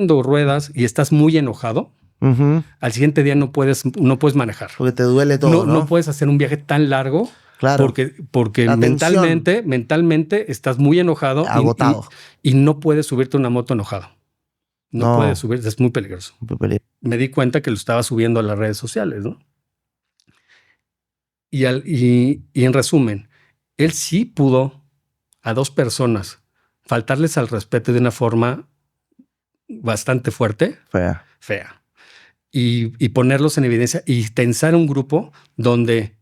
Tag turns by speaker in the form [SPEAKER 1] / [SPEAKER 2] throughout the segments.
[SPEAKER 1] Cuando ruedas y estás muy enojado, al siguiente día no puedes manejar.
[SPEAKER 2] Porque te duele todo, ¿no?
[SPEAKER 1] No puedes hacer un viaje tan largo.
[SPEAKER 2] Claro.
[SPEAKER 1] Porque mentalmente estás muy enojado.
[SPEAKER 2] Agotado.
[SPEAKER 1] Y no puedes subirte a una moto enojado. No puedes subir, es muy peligroso. Me di cuenta que lo estaba subiendo a las redes sociales, ¿no? Y en resumen, él sí pudo a 2 personas faltarles al respeto de una forma bastante fuerte. Fea. Y ponerlos en evidencia y tensar un grupo donde,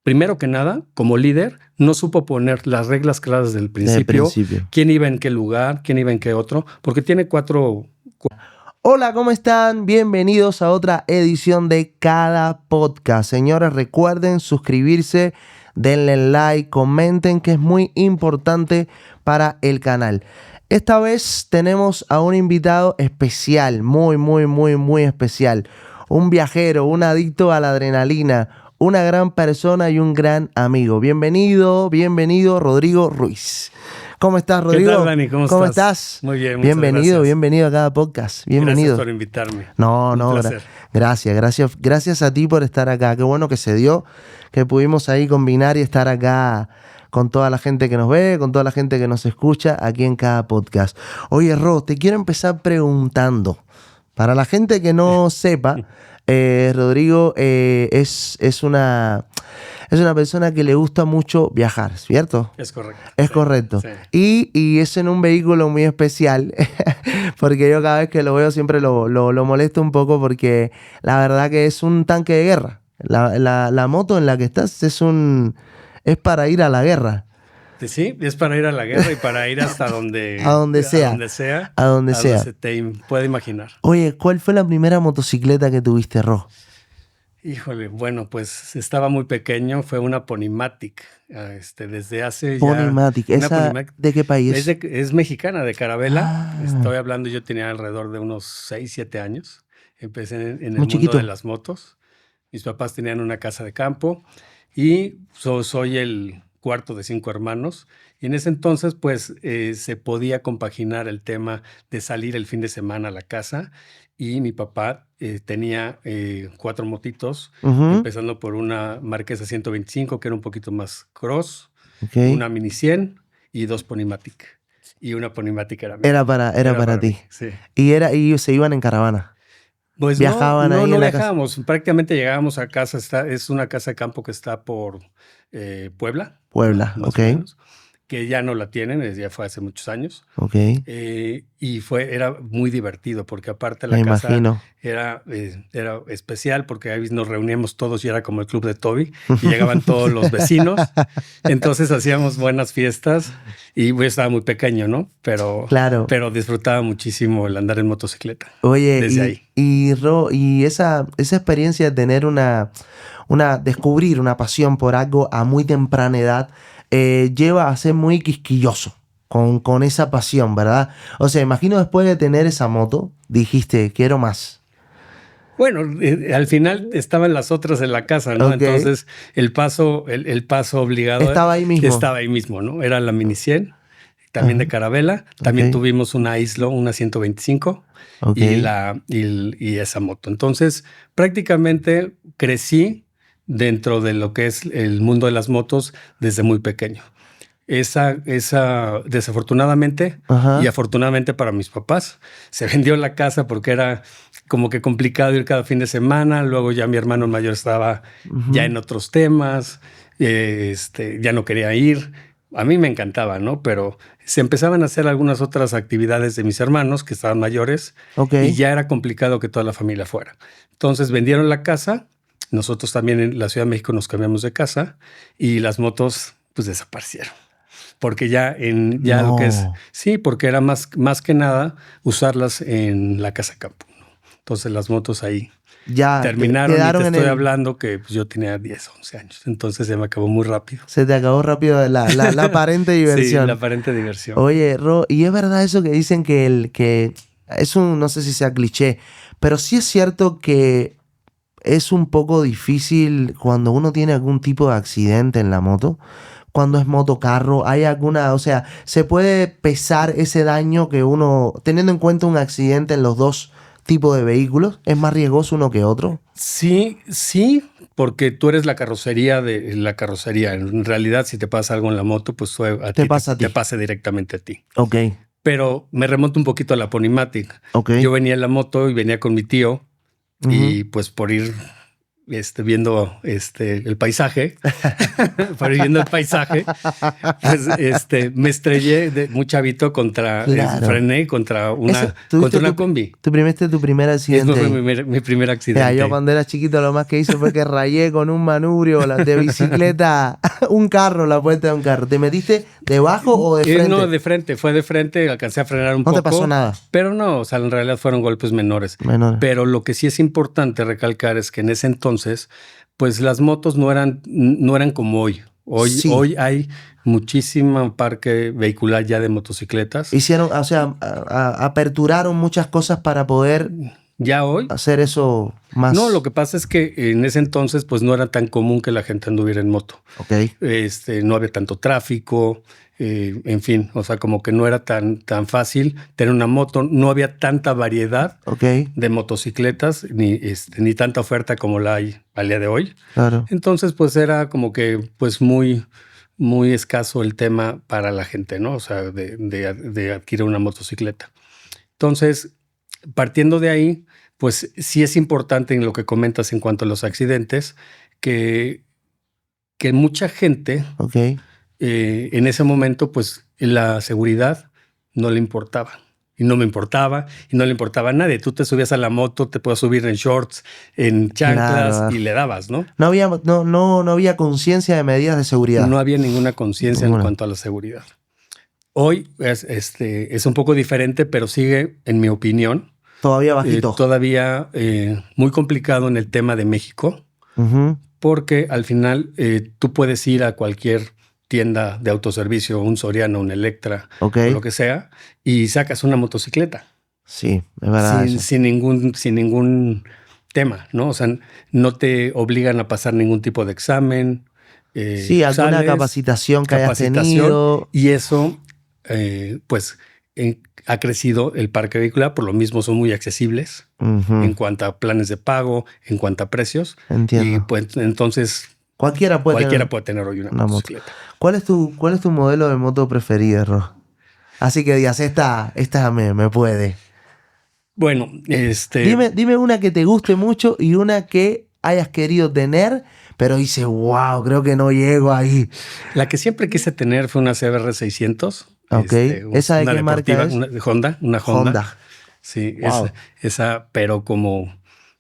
[SPEAKER 1] primero que nada, como líder, no supo poner las reglas claras del principio. Quién iba en qué lugar, quién iba en qué otro, porque tiene 4...
[SPEAKER 2] Hola, ¿cómo están? Bienvenidos a otra edición de Cada Podcast. Señores, recuerden suscribirse, denle like, comenten, que es muy importante para el canal. Esta vez tenemos a un invitado especial, muy especial. Un viajero, un adicto a la adrenalina, una gran persona y un gran amigo. Bienvenido, Rodrigo Ruiz. ¿Cómo estás, Rodrigo?
[SPEAKER 1] ¿Qué tal, Dani? ¿Cómo estás?
[SPEAKER 2] Muy bien, bienvenido a Cada Podcast. Bienvenido.
[SPEAKER 1] Gracias por invitarme.
[SPEAKER 2] No, gracias a ti por estar acá. Qué bueno que se dio, que pudimos ahí combinar y estar acá con toda la gente que nos ve, con toda la gente que nos escucha aquí en Cada Podcast. Oye, Ro, te quiero empezar preguntando. Para la gente que no sepa, Rodrigo es una persona que le gusta mucho viajar, ¿cierto?
[SPEAKER 1] Es correcto.
[SPEAKER 2] Es correcto. Sí. Y es en un vehículo muy especial, porque yo cada vez que lo veo siempre lo molesto un poco, porque la verdad que es un tanque de guerra. La moto en la que estás es para ir a la guerra.
[SPEAKER 1] Sí, es para ir a la guerra y para ir hasta donde...
[SPEAKER 2] a donde sea.
[SPEAKER 1] Se te puede imaginar.
[SPEAKER 2] Oye, ¿cuál fue la primera motocicleta que tuviste, Ro?
[SPEAKER 1] Híjole, bueno, pues estaba muy pequeño, fue una Ponymatic, desde hace
[SPEAKER 2] Ponymatic.
[SPEAKER 1] ya...
[SPEAKER 2] ¿Esa
[SPEAKER 1] Ponymatic.
[SPEAKER 2] de qué país?
[SPEAKER 1] Es mexicana, de Carabela. Estoy hablando, yo tenía alrededor de unos 6, 7 años. Empecé en el mundo de las motos. Mis papás tenían una casa de campo y soy el cuarto de 5 hermanos. Y en ese entonces, pues, se podía compaginar el tema de salir el fin de semana a la casa. Y mi papá tenía 4 motitos, empezando por una Marquesa 125, que era un poquito más cross, una Mini 100 y 2 Ponymatic. Y una Ponymatic era mía.
[SPEAKER 2] Era para ti.
[SPEAKER 1] Sí.
[SPEAKER 2] Y se iban en caravana.
[SPEAKER 1] Pues
[SPEAKER 2] viajaban ahí
[SPEAKER 1] no viajábamos, prácticamente llegábamos a casa, es una casa de campo que está por Puebla.
[SPEAKER 2] Puebla,
[SPEAKER 1] ¿no?
[SPEAKER 2] Ok.
[SPEAKER 1] Que ya no la tienen, ya fue hace muchos años.
[SPEAKER 2] Ok.
[SPEAKER 1] Y era muy divertido porque aparte la
[SPEAKER 2] Me
[SPEAKER 1] casa
[SPEAKER 2] imagino.
[SPEAKER 1] era especial porque ahí nos reuníamos todos y era como el club de Toby y llegaban todos los vecinos. Entonces hacíamos buenas fiestas y yo estaba muy pequeño, ¿no? Pero disfrutaba muchísimo el andar en motocicleta.
[SPEAKER 2] Oye,
[SPEAKER 1] desde ahí.
[SPEAKER 2] Y esa experiencia de tener descubrir una pasión por algo a muy temprana edad lleva a ser muy quisquilloso con esa pasión, ¿verdad? O sea, imagino después de tener esa moto, dijiste, quiero más.
[SPEAKER 1] Bueno, al final estaban las otras en la casa, ¿no? Okay. Entonces, el paso obligado
[SPEAKER 2] estaba ahí mismo,
[SPEAKER 1] ¿no? Era la Mini 100, también de Carabela. También tuvimos una Islo, una 125 y esa moto. Entonces, prácticamente crecí dentro de lo que es el mundo de las motos desde muy pequeño. Esa desafortunadamente y afortunadamente para mis papás, se vendió la casa porque era como que complicado ir cada fin de semana. Luego ya mi hermano mayor estaba ya en otros temas, ya no quería ir. A mí me encantaba, ¿no? Pero se empezaban a hacer algunas otras actividades de mis hermanos que estaban mayores y ya era complicado que toda la familia fuera. Entonces vendieron la casa. Nosotros también en la Ciudad de México nos cambiamos de casa y las motos pues desaparecieron. Porque lo que es... Sí, porque era más que nada usarlas en la casa campo, ¿no? Entonces las motos ahí ya terminaron y te estoy hablando que pues, yo tenía 10, 11 años. Entonces se me acabó muy rápido.
[SPEAKER 2] Se te acabó rápido la aparente diversión.
[SPEAKER 1] Sí, la aparente diversión.
[SPEAKER 2] Oye, Ro, ¿y es verdad eso que dicen que es no sé si sea cliché, pero sí es cierto que es un poco difícil cuando uno tiene algún tipo de accidente en la moto, cuando es motocarro? ¿Hay alguna, o sea, se puede pesar ese daño que uno, teniendo en cuenta un accidente en los dos tipos de vehículos, es más riesgoso uno que otro?
[SPEAKER 1] Sí, sí, porque tú eres la carrocería de la carrocería. En realidad, si te pasa algo en la moto, pues
[SPEAKER 2] Te pasa a ti.
[SPEAKER 1] te pasa directamente a ti.
[SPEAKER 2] Ok,
[SPEAKER 1] Pero me remonto un poquito a la Ponimatic.
[SPEAKER 2] ok.
[SPEAKER 1] Yo venía en la moto y venía con mi tío y
[SPEAKER 2] Ujú.
[SPEAKER 1] pues por ir viendo el paisaje, por ir viendo el paisaje, pues me estrellé de muy chavito
[SPEAKER 2] Claro.
[SPEAKER 1] frené contra
[SPEAKER 2] Ese,
[SPEAKER 1] contra una
[SPEAKER 2] tu
[SPEAKER 1] combi.
[SPEAKER 2] tu primer
[SPEAKER 1] Ese
[SPEAKER 2] accidente
[SPEAKER 1] fue
[SPEAKER 2] ahí.
[SPEAKER 1] mi primer
[SPEAKER 2] Mira,
[SPEAKER 1] accidente.
[SPEAKER 2] yo cuando era chiquito lo más que hice fue que rayé con un manubrio de bicicleta un carro, la puerta de un carro. ¿Te metiste debajo o de frente?
[SPEAKER 1] No, fue de frente, alcancé a frenar un
[SPEAKER 2] No te
[SPEAKER 1] poco,
[SPEAKER 2] pasó nada.
[SPEAKER 1] pero no, o sea, en realidad fueron golpes menores.
[SPEAKER 2] Menor.
[SPEAKER 1] Pero lo que sí es importante recalcar es que en ese entonces, pues las motos no eran como hoy.
[SPEAKER 2] Sí.
[SPEAKER 1] Hoy hay muchísimo parque vehicular ya de motocicletas.
[SPEAKER 2] Hicieron, o sea, aperturaron muchas cosas para poder
[SPEAKER 1] Ya hoy,
[SPEAKER 2] hacer eso más.
[SPEAKER 1] no, lo que pasa es que en ese entonces, pues no era tan común que la gente anduviera en moto.
[SPEAKER 2] Ok,
[SPEAKER 1] No había tanto tráfico, en fin, o sea, como que no era tan fácil tener una moto, no había tanta variedad
[SPEAKER 2] ok,
[SPEAKER 1] de motocicletas, ni tanta oferta como la hay al día de hoy.
[SPEAKER 2] claro.
[SPEAKER 1] Entonces, pues era como que, pues muy escaso el tema para la gente, ¿no? O sea, de adquirir una motocicleta. Entonces, partiendo de ahí, pues sí es importante en lo que comentas en cuanto a los accidentes, que, que mucha gente
[SPEAKER 2] Ok.
[SPEAKER 1] en ese momento, pues la seguridad no le importaba. Y no me importaba, y no le importaba a nadie. Tú te subías a la moto, te podías subir en shorts, en chanclas
[SPEAKER 2] Claro.
[SPEAKER 1] y le dabas, ¿no?
[SPEAKER 2] No había conciencia de medidas de seguridad.
[SPEAKER 1] No había ninguna conciencia en
[SPEAKER 2] Ninguna.
[SPEAKER 1] cuanto a la seguridad. Hoy es un poco diferente, pero sigue, en mi opinión,
[SPEAKER 2] Todavía bajito.
[SPEAKER 1] todavía muy complicado en el tema de México,
[SPEAKER 2] Ujú.
[SPEAKER 1] porque al final tú puedes ir a cualquier tienda de autoservicio, un Soriana, un Electra,
[SPEAKER 2] Ok.
[SPEAKER 1] o lo que sea, y sacas una motocicleta
[SPEAKER 2] Sí, es verdad eso.
[SPEAKER 1] sin ningún tema, ¿no? O sea, no te obligan a pasar ningún tipo de examen.
[SPEAKER 2] Sí, alguna
[SPEAKER 1] Sales,
[SPEAKER 2] capacitación que hayas
[SPEAKER 1] capacitación,
[SPEAKER 2] tenido.
[SPEAKER 1] y eso, pues, ha crecido el parque vehicular, por lo mismo son muy accesibles
[SPEAKER 2] Ujú.
[SPEAKER 1] en cuanto a planes de pago, en cuanto a precios, y
[SPEAKER 2] Entiendo.
[SPEAKER 1] pues entonces
[SPEAKER 2] Cualquiera
[SPEAKER 1] cualquiera
[SPEAKER 2] tener
[SPEAKER 1] puede tener hoy una
[SPEAKER 2] una moto.
[SPEAKER 1] motocicleta.
[SPEAKER 2] ¿Cuál es tu modelo de moto preferido, Ro? Así que digas, esta me puede.
[SPEAKER 1] Bueno,
[SPEAKER 2] Dime una que te guste mucho y una que hayas querido tener, pero dices, wow, creo que no llego ahí.
[SPEAKER 1] la que siempre quise tener fue una CBR 600,
[SPEAKER 2] Ok. ¿Esa de
[SPEAKER 1] una
[SPEAKER 2] qué marca
[SPEAKER 1] deportiva,
[SPEAKER 2] es?
[SPEAKER 1] una Honda, una Honda.
[SPEAKER 2] Honda.
[SPEAKER 1] Sí,
[SPEAKER 2] Wow.
[SPEAKER 1] esa, pero como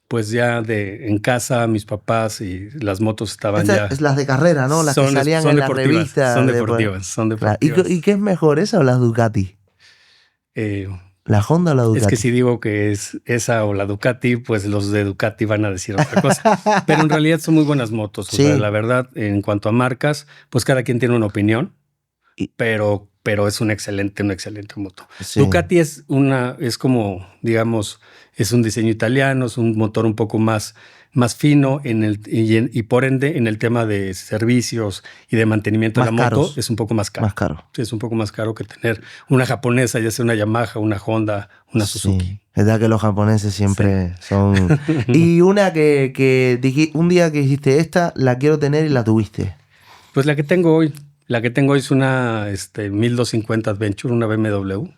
[SPEAKER 1] pues ya en casa, mis papás y las motos estaban
[SPEAKER 2] Estas
[SPEAKER 1] ya.
[SPEAKER 2] es las de carrera, ¿no? Las que salían en la revista.
[SPEAKER 1] Son deportivas, son
[SPEAKER 2] Claro.
[SPEAKER 1] deportivas.
[SPEAKER 2] ¿Y qué es mejor, esa o las Ducati?
[SPEAKER 1] Eh,
[SPEAKER 2] ¿La Honda o la
[SPEAKER 1] es que
[SPEAKER 2] Ducati?
[SPEAKER 1] si digo que es esa o la Ducati, pues los de Ducati van a decir otra cosa. Pero en realidad son muy buenas motos. O sea,
[SPEAKER 2] Sí.
[SPEAKER 1] la verdad, en cuanto a marcas, pues cada quien tiene una opinión,
[SPEAKER 2] Y-
[SPEAKER 1] pero es una excelente moto.
[SPEAKER 2] sí.
[SPEAKER 1] Ducati es como, digamos, es un diseño italiano, es un motor un poco más fino y por ende en el tema de servicios y de mantenimiento de
[SPEAKER 2] Más
[SPEAKER 1] la moto
[SPEAKER 2] caros.
[SPEAKER 1] es un poco más caro.
[SPEAKER 2] Más caro.
[SPEAKER 1] Sí, es un poco más caro que tener una japonesa, ya sea una Yamaha, una Honda, una Suzuki.
[SPEAKER 2] Sí. Es verdad que los japoneses siempre son. Y una que un día que dijiste, esta la quiero tener y la tuviste.
[SPEAKER 1] Pues la que tengo hoy es una 1250 Adventure, una BMW,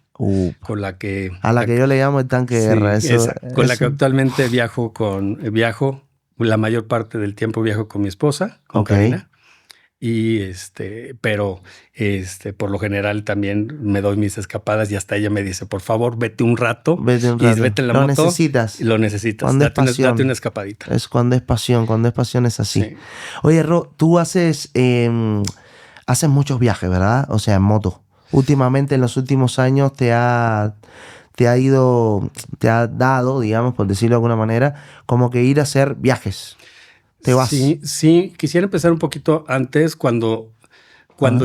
[SPEAKER 1] con la que
[SPEAKER 2] A la que yo le llamo el tanque de
[SPEAKER 1] sí,
[SPEAKER 2] guerra. Eso,
[SPEAKER 1] con la
[SPEAKER 2] eso.
[SPEAKER 1] que actualmente viajo, la mayor parte del tiempo viajo con mi esposa, con
[SPEAKER 2] Ok.
[SPEAKER 1] Karina. Y pero por lo general también me doy mis escapadas y hasta ella me dice, por favor, vete un rato
[SPEAKER 2] Vete un
[SPEAKER 1] y
[SPEAKER 2] rato.
[SPEAKER 1] vete en la
[SPEAKER 2] Lo
[SPEAKER 1] moto.
[SPEAKER 2] necesitas.
[SPEAKER 1] Y lo necesitas.
[SPEAKER 2] Cuando es pasión.
[SPEAKER 1] Date una escapadita.
[SPEAKER 2] Es cuando es pasión es así.
[SPEAKER 1] Sí.
[SPEAKER 2] Oye, Ro, tú haces muchos viajes, ¿verdad? O sea, en moto. Últimamente, en los últimos años, te ha dado, digamos, por decirlo de alguna manera, como que ir a hacer viajes. Te vas.
[SPEAKER 1] Sí. Quisiera empezar un poquito antes, cuando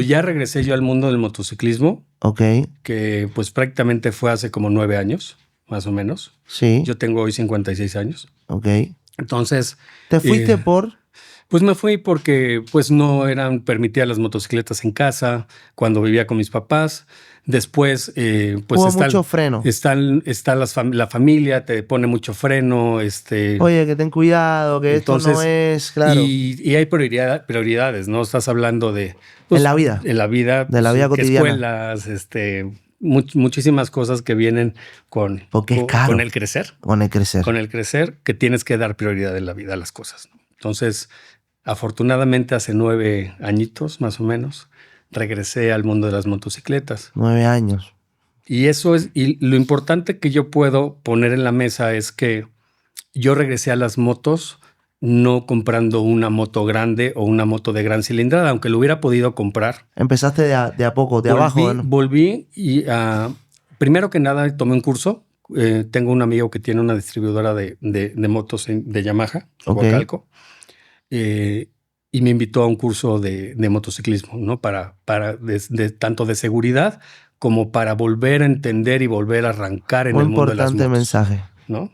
[SPEAKER 1] ya regresé yo al mundo del motociclismo,
[SPEAKER 2] Ok.
[SPEAKER 1] que pues prácticamente fue hace como 9 años, más o menos.
[SPEAKER 2] Sí.
[SPEAKER 1] Yo tengo hoy 56 años.
[SPEAKER 2] Ok.
[SPEAKER 1] Entonces,
[SPEAKER 2] ¿Te fuiste por?
[SPEAKER 1] Pues me fui porque pues no eran permitidas las motocicletas en casa cuando vivía con mis papás. Después, pues
[SPEAKER 2] hubo mucho freno.
[SPEAKER 1] Está la familia, te pone mucho freno.
[SPEAKER 2] Oye, que ten cuidado, que entonces, esto no es, claro.
[SPEAKER 1] Y hay prioridades, ¿no? Estás hablando de... Pues,
[SPEAKER 2] en la vida.
[SPEAKER 1] En la vida.
[SPEAKER 2] De la vida cotidiana.
[SPEAKER 1] Escuelas, muchísimas cosas que vienen con el crecer.
[SPEAKER 2] Con el crecer.
[SPEAKER 1] Con el crecer, que tienes que dar prioridad en la vida a las cosas, ¿no? Entonces, afortunadamente hace 9 añitos, más o menos, regresé al mundo de las motocicletas.
[SPEAKER 2] 9 años.
[SPEAKER 1] Y lo importante que yo puedo poner en la mesa es que yo regresé a las motos no comprando una moto grande o una moto de gran cilindrada, aunque lo hubiera podido comprar.
[SPEAKER 2] Empezaste de a poco, de abajo. ¿No?
[SPEAKER 1] Volví y primero que nada tomé un curso. Tengo un amigo que tiene una distribuidora de motos de Yamaha, Huacalco. Y me invitó a un curso de motociclismo, ¿no? Tanto de seguridad como para volver a entender y volver a arrancar en el mundo de las motos.
[SPEAKER 2] Un importante mensaje.
[SPEAKER 1] ¿No?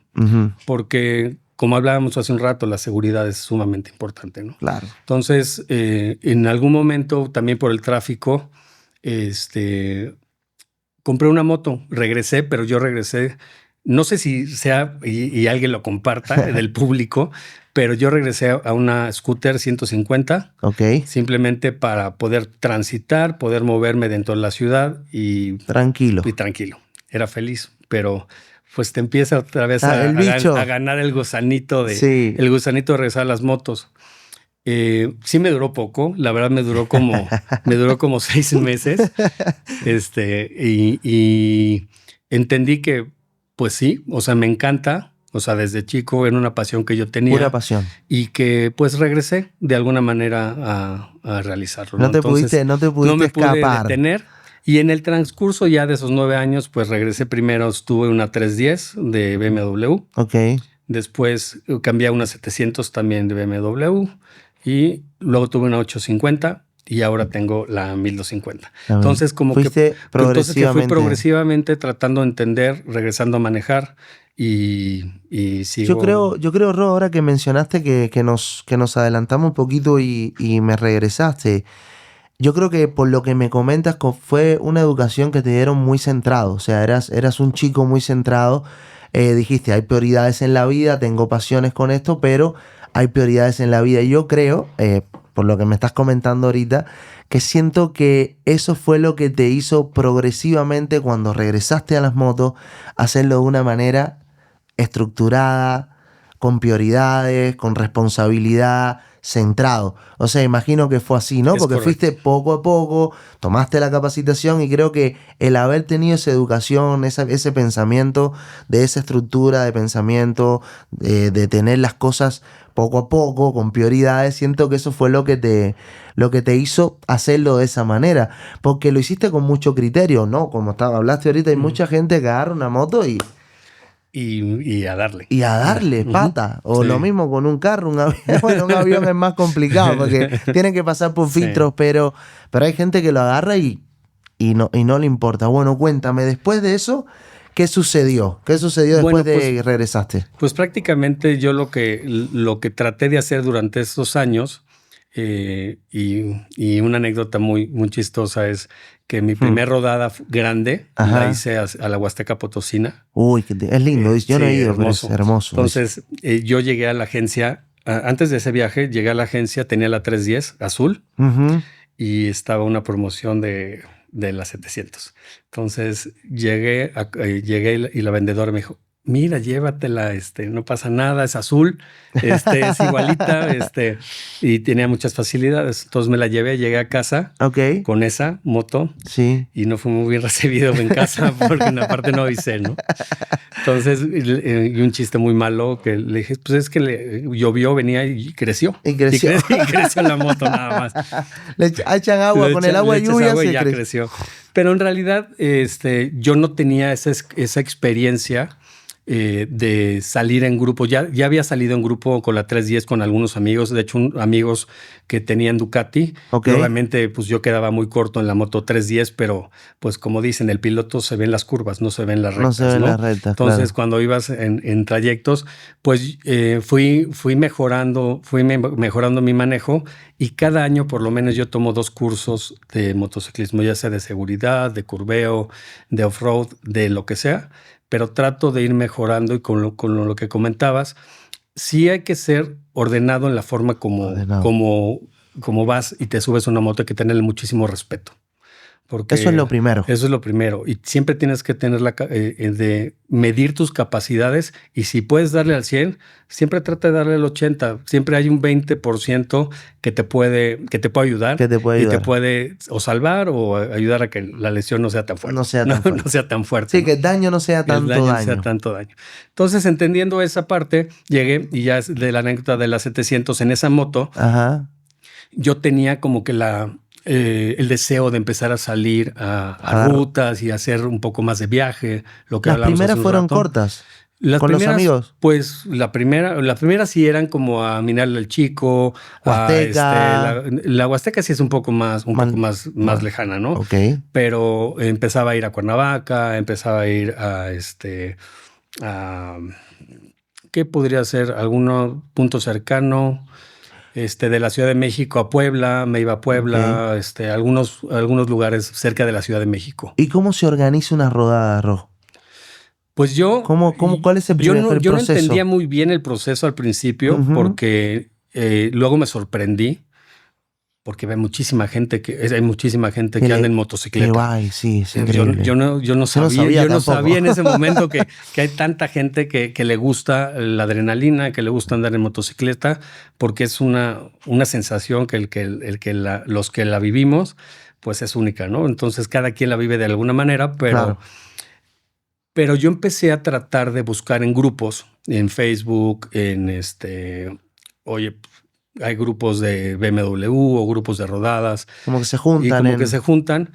[SPEAKER 1] Porque, como hablábamos hace un rato, la seguridad es sumamente importante, ¿no?
[SPEAKER 2] Claro.
[SPEAKER 1] Entonces, en algún momento, también por el tráfico, compré una moto, regresé, pero yo regresé, no sé si sea, y alguien lo comparta del público, pero yo regresé a una scooter 150, simplemente para poder transitar, poder moverme dentro de la ciudad y...
[SPEAKER 2] Tranquilo.
[SPEAKER 1] Y tranquilo. Era feliz, pero pues te empieza otra vez a ganar el gusanito de regresar a las motos. Sí me duró poco, la verdad me duró como 6 meses. Y entendí que, pues sí, o sea, me encanta. O sea, desde chico era una pasión que yo tenía.
[SPEAKER 2] Pura pasión.
[SPEAKER 1] Y que pues regresé de alguna manera a realizarlo.
[SPEAKER 2] No te pudiste
[SPEAKER 1] no me
[SPEAKER 2] escapar.
[SPEAKER 1] Pude detener. Y en el transcurso ya de esos 9 años, pues regresé primero, tuve una 310 de BMW. Después cambié a una 700 también de BMW. Y luego tuve una 850 y ahora tengo la 1250. Entonces, que fui progresivamente tratando de entender, regresando a manejar y sigo.
[SPEAKER 2] Yo creo, Ro, ahora que mencionaste que nos adelantamos un poquito y me regresaste. Yo creo que por lo que me comentas fue una educación que te dieron muy centrado. O sea, eras un chico muy centrado. Dijiste, hay prioridades en la vida, tengo pasiones con esto, pero hay prioridades en la vida. Y yo creo, por lo que me estás comentando ahorita, que siento que eso fue lo que te hizo progresivamente cuando regresaste a las motos, hacerlo de una manera estructurada, con prioridades, con responsabilidad, centrado. O sea, imagino que fue así, ¿no? Porque correcto. Fuiste poco a poco, tomaste la capacitación y creo que el haber tenido esa educación, ese pensamiento, de esa estructura de pensamiento, de tener las cosas poco a poco, con prioridades, siento que eso fue lo que te hizo hacerlo de esa manera. Porque lo hiciste con mucho criterio, ¿no? Como hablaste ahorita, hay mucha gente que agarra una moto y
[SPEAKER 1] a darle.
[SPEAKER 2] Y a darle, pata. O lo mismo con un carro, un avión. Bueno, un avión es más complicado porque tienen que pasar por filtros, pero hay gente que lo agarra y no le importa. Bueno, cuéntame, después de eso, ¿qué sucedió? ¿Qué sucedió después de que regresaste?
[SPEAKER 1] Pues prácticamente yo lo que traté de hacer durante estos años, y una anécdota muy, muy chistosa es que mi primer rodada grande la hice a la Huasteca Potosina.
[SPEAKER 2] Uy, es lindo. Yo no he ido,
[SPEAKER 1] hermoso.
[SPEAKER 2] Pero es hermoso.
[SPEAKER 1] Entonces, yo llegué a la agencia, antes de ese viaje, llegué a la agencia, tenía la 310 azul y estaba una promoción de la 700. Entonces, llegué y la vendedora me dijo, mira, llévatela, no pasa nada, es azul, es igualita, y tenía muchas facilidades. Entonces me la llegué a casa con esa moto y no fue muy bien recibido en casa porque en la parte no avisé, ¿no? Entonces, y un chiste muy malo que le dije, pues es que llovió, venía y creció. Y creció la moto nada más.
[SPEAKER 2] Le echan agua, con el agua y lluvia
[SPEAKER 1] y ya creció. Pero en realidad, yo no tenía esa experiencia de salir en grupo. Ya había salido en grupo con la 310 con algunos amigos, de hecho amigos que tenían Ducati.
[SPEAKER 2] Okay.
[SPEAKER 1] Obviamente pues yo quedaba muy corto en la moto 310, pero pues como dicen, el piloto se ve en las curvas, no se ve en las rectas.
[SPEAKER 2] No se ve en las rectas,
[SPEAKER 1] Entonces
[SPEAKER 2] claro.
[SPEAKER 1] cuando ibas en trayectos, pues fui mejorando mi manejo, y cada año por lo menos yo tomo 2 cursos de motociclismo, ya sea de seguridad, de curveo, de off-road, de lo que sea, pero trato de ir mejorando, y con lo que comentabas, sí hay que ser ordenado en la forma como vas y te subes a una moto, hay que tenerle muchísimo respeto. Porque
[SPEAKER 2] eso es lo primero.
[SPEAKER 1] Eso es lo primero. Y siempre tienes que tener de medir tus capacidades, y si puedes darle al 100, siempre trata de darle al 80. Siempre hay un 20% que te puede ayudar.
[SPEAKER 2] Que te puede ayudar.
[SPEAKER 1] Y te puede o salvar o ayudar a que la lesión no sea tan fuerte.
[SPEAKER 2] No sea tan fuerte.
[SPEAKER 1] No sea tan fuerte.
[SPEAKER 2] Sí, que el daño no sea tanto daño.
[SPEAKER 1] No sea tanto daño. Entonces, entendiendo esa parte, llegué, y ya es de la anécdota de la 700 en esa moto.
[SPEAKER 2] Ajá.
[SPEAKER 1] Yo tenía como que el deseo de empezar a salir a rutas y hacer un poco más de viaje. Lo que
[SPEAKER 2] las primeras fueron cortas. ¿Con los amigos?
[SPEAKER 1] Pues la primera sí eran como a Minar del Chico,
[SPEAKER 2] Huasteca.
[SPEAKER 1] La Huasteca sí es un poco más lejana, ¿no?
[SPEAKER 2] Ok.
[SPEAKER 1] Pero empezaba a ir a Cuernavaca, empezaba a ir a ¿qué podría ser? ¿Algún punto cercano? De la Ciudad de México a Puebla, me iba a Puebla, okay. Algunos lugares cerca de la Ciudad de México.
[SPEAKER 2] ¿Y cómo se organiza una rodada, Ro?
[SPEAKER 1] Pues
[SPEAKER 2] ¿cuál es el proceso?
[SPEAKER 1] Yo no entendía muy bien el proceso al principio, porque luego me sorprendí, porque hay muchísima gente que anda en motocicleta.
[SPEAKER 2] Que va, sí, es increíble.
[SPEAKER 1] Yo no sabía en ese momento que hay tanta gente que le gusta la adrenalina, que le gusta andar en motocicleta, porque es una sensación que los que la vivimos, pues es única, ¿no? Entonces cada quien la vive de alguna manera, pero yo empecé a tratar de buscar en grupos, en Facebook, hay grupos de BMW o grupos de rodadas.
[SPEAKER 2] Como que se juntan.
[SPEAKER 1] Se juntan.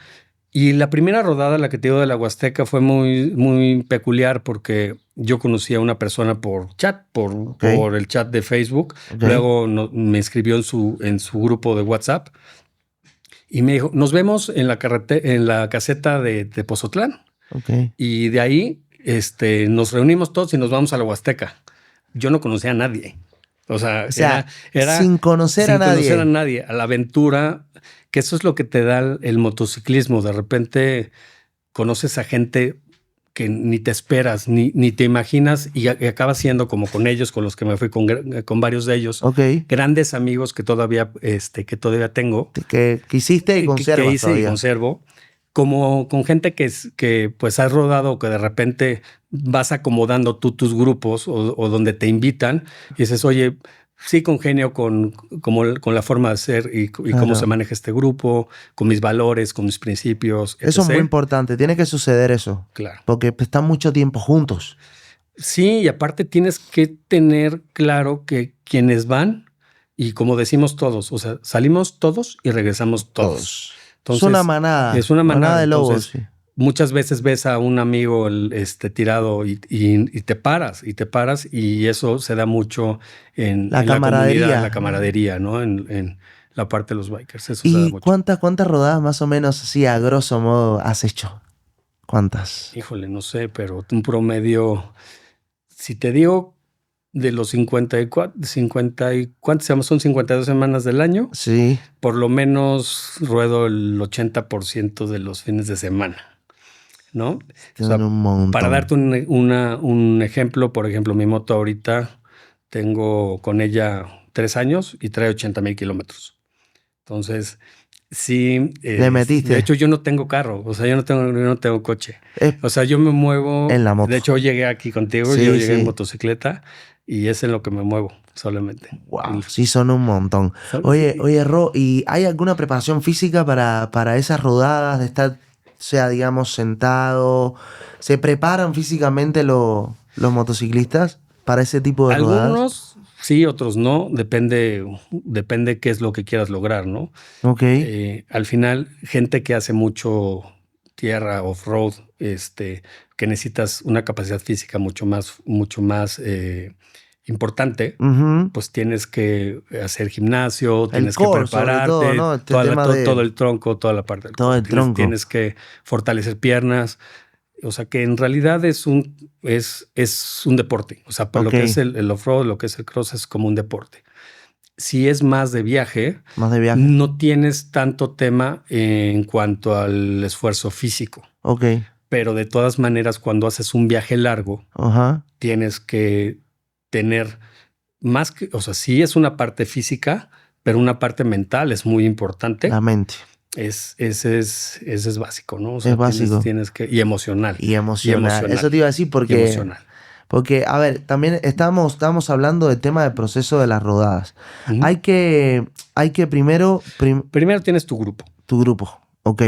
[SPEAKER 1] Y la primera rodada, la que te digo de la Huasteca, fue muy, muy peculiar, porque yo conocí a una persona por chat, por el chat de Facebook. Okay. Luego me escribió en su grupo de WhatsApp y me dijo, nos vemos en la caseta de Pozotlán.
[SPEAKER 2] Okay.
[SPEAKER 1] Y de ahí nos reunimos todos y nos vamos a la Huasteca. Yo no conocía a nadie. O sea, era
[SPEAKER 2] sin conocer a nadie,
[SPEAKER 1] a la aventura, que eso es lo que te da el motociclismo. De repente conoces a gente que ni te esperas, ni te imaginas, y acabas siendo como con ellos, con los que me fui, con varios de ellos.
[SPEAKER 2] Okay.
[SPEAKER 1] Grandes amigos que todavía tengo.
[SPEAKER 2] Que hiciste y conservas.
[SPEAKER 1] Que hice y conservo. Como con gente que pues has rodado, que de repente vas acomodando tú tus grupos o donde te invitan y dices, oye, sí congenio con la forma de ser y cómo se maneja este grupo, con mis valores, con mis principios, etc.
[SPEAKER 2] Eso es muy importante, tiene que suceder eso.
[SPEAKER 1] Claro.
[SPEAKER 2] Porque están mucho tiempo juntos.
[SPEAKER 1] Sí, y aparte tienes que tener claro que quienes van, y como decimos todos, o sea, salimos todos y regresamos todos. Entonces,
[SPEAKER 2] es una manada.
[SPEAKER 1] Es una manada
[SPEAKER 2] de lobos.
[SPEAKER 1] Entonces, sí. Muchas veces ves a un amigo tirado y te paras, y eso se da mucho en la comunidad, la camaradería, ¿no? En la parte de los bikers. Eso se da mucho.
[SPEAKER 2] ¿Cuántas rodadas más o menos así a grosso modo has hecho? ¿Cuántas?
[SPEAKER 1] Híjole, no sé, pero un promedio, si te digo de los 54, ¿cuántas son 52 semanas del año?
[SPEAKER 2] Sí.
[SPEAKER 1] Por lo menos ruedo el 80% de los fines de semana, ¿no?
[SPEAKER 2] O sea, un montón.
[SPEAKER 1] Para darte un ejemplo, por ejemplo, mi moto ahorita tengo con ella 3 años y trae 80,000 kilómetros. Entonces, sí.
[SPEAKER 2] Le metiste.
[SPEAKER 1] De hecho, yo no tengo carro, o sea, yo no tengo coche. O sea, yo me muevo
[SPEAKER 2] en la moto.
[SPEAKER 1] De hecho, llegué aquí contigo, yo llegué en motocicleta y es en lo que me muevo solamente.
[SPEAKER 2] Wow, sí son un montón. Oye, Ro, ¿y hay alguna preparación física para esas rodadas de estar, sea, digamos, sentado? ¿Se preparan físicamente los motociclistas para ese tipo de rodadas?
[SPEAKER 1] Algunos sí, otros no. Depende qué es lo que quieras lograr, ¿no?
[SPEAKER 2] Ok.
[SPEAKER 1] Al final, gente que hace mucho tierra, off-road, que necesitas una capacidad física mucho más importante, pues tienes que hacer gimnasio, tienes que prepararte,
[SPEAKER 2] todo, ¿no?
[SPEAKER 1] todo el tronco, toda la parte del
[SPEAKER 2] todo el tronco.
[SPEAKER 1] Tienes que fortalecer piernas. O sea, que en realidad es un deporte. O sea, para lo que es el off-road, lo que es el cross, es como un deporte. Si es más de viaje, no tienes tanto tema en cuanto al esfuerzo físico.
[SPEAKER 2] Ok.
[SPEAKER 1] Pero de todas maneras, cuando haces un viaje largo, tienes que tener más que... O sea, sí es una parte física, pero una parte mental es muy importante.
[SPEAKER 2] La mente.
[SPEAKER 1] Ese es básico, ¿no? O sea,
[SPEAKER 2] es básico.
[SPEAKER 1] Tienes que... Y emocional.
[SPEAKER 2] Y emocional. Eso te iba a decir porque... Porque, a ver, también estábamos hablando del tema del proceso de las rodadas. Hay que primero...
[SPEAKER 1] Primero tienes tu grupo.
[SPEAKER 2] Tu grupo, ok.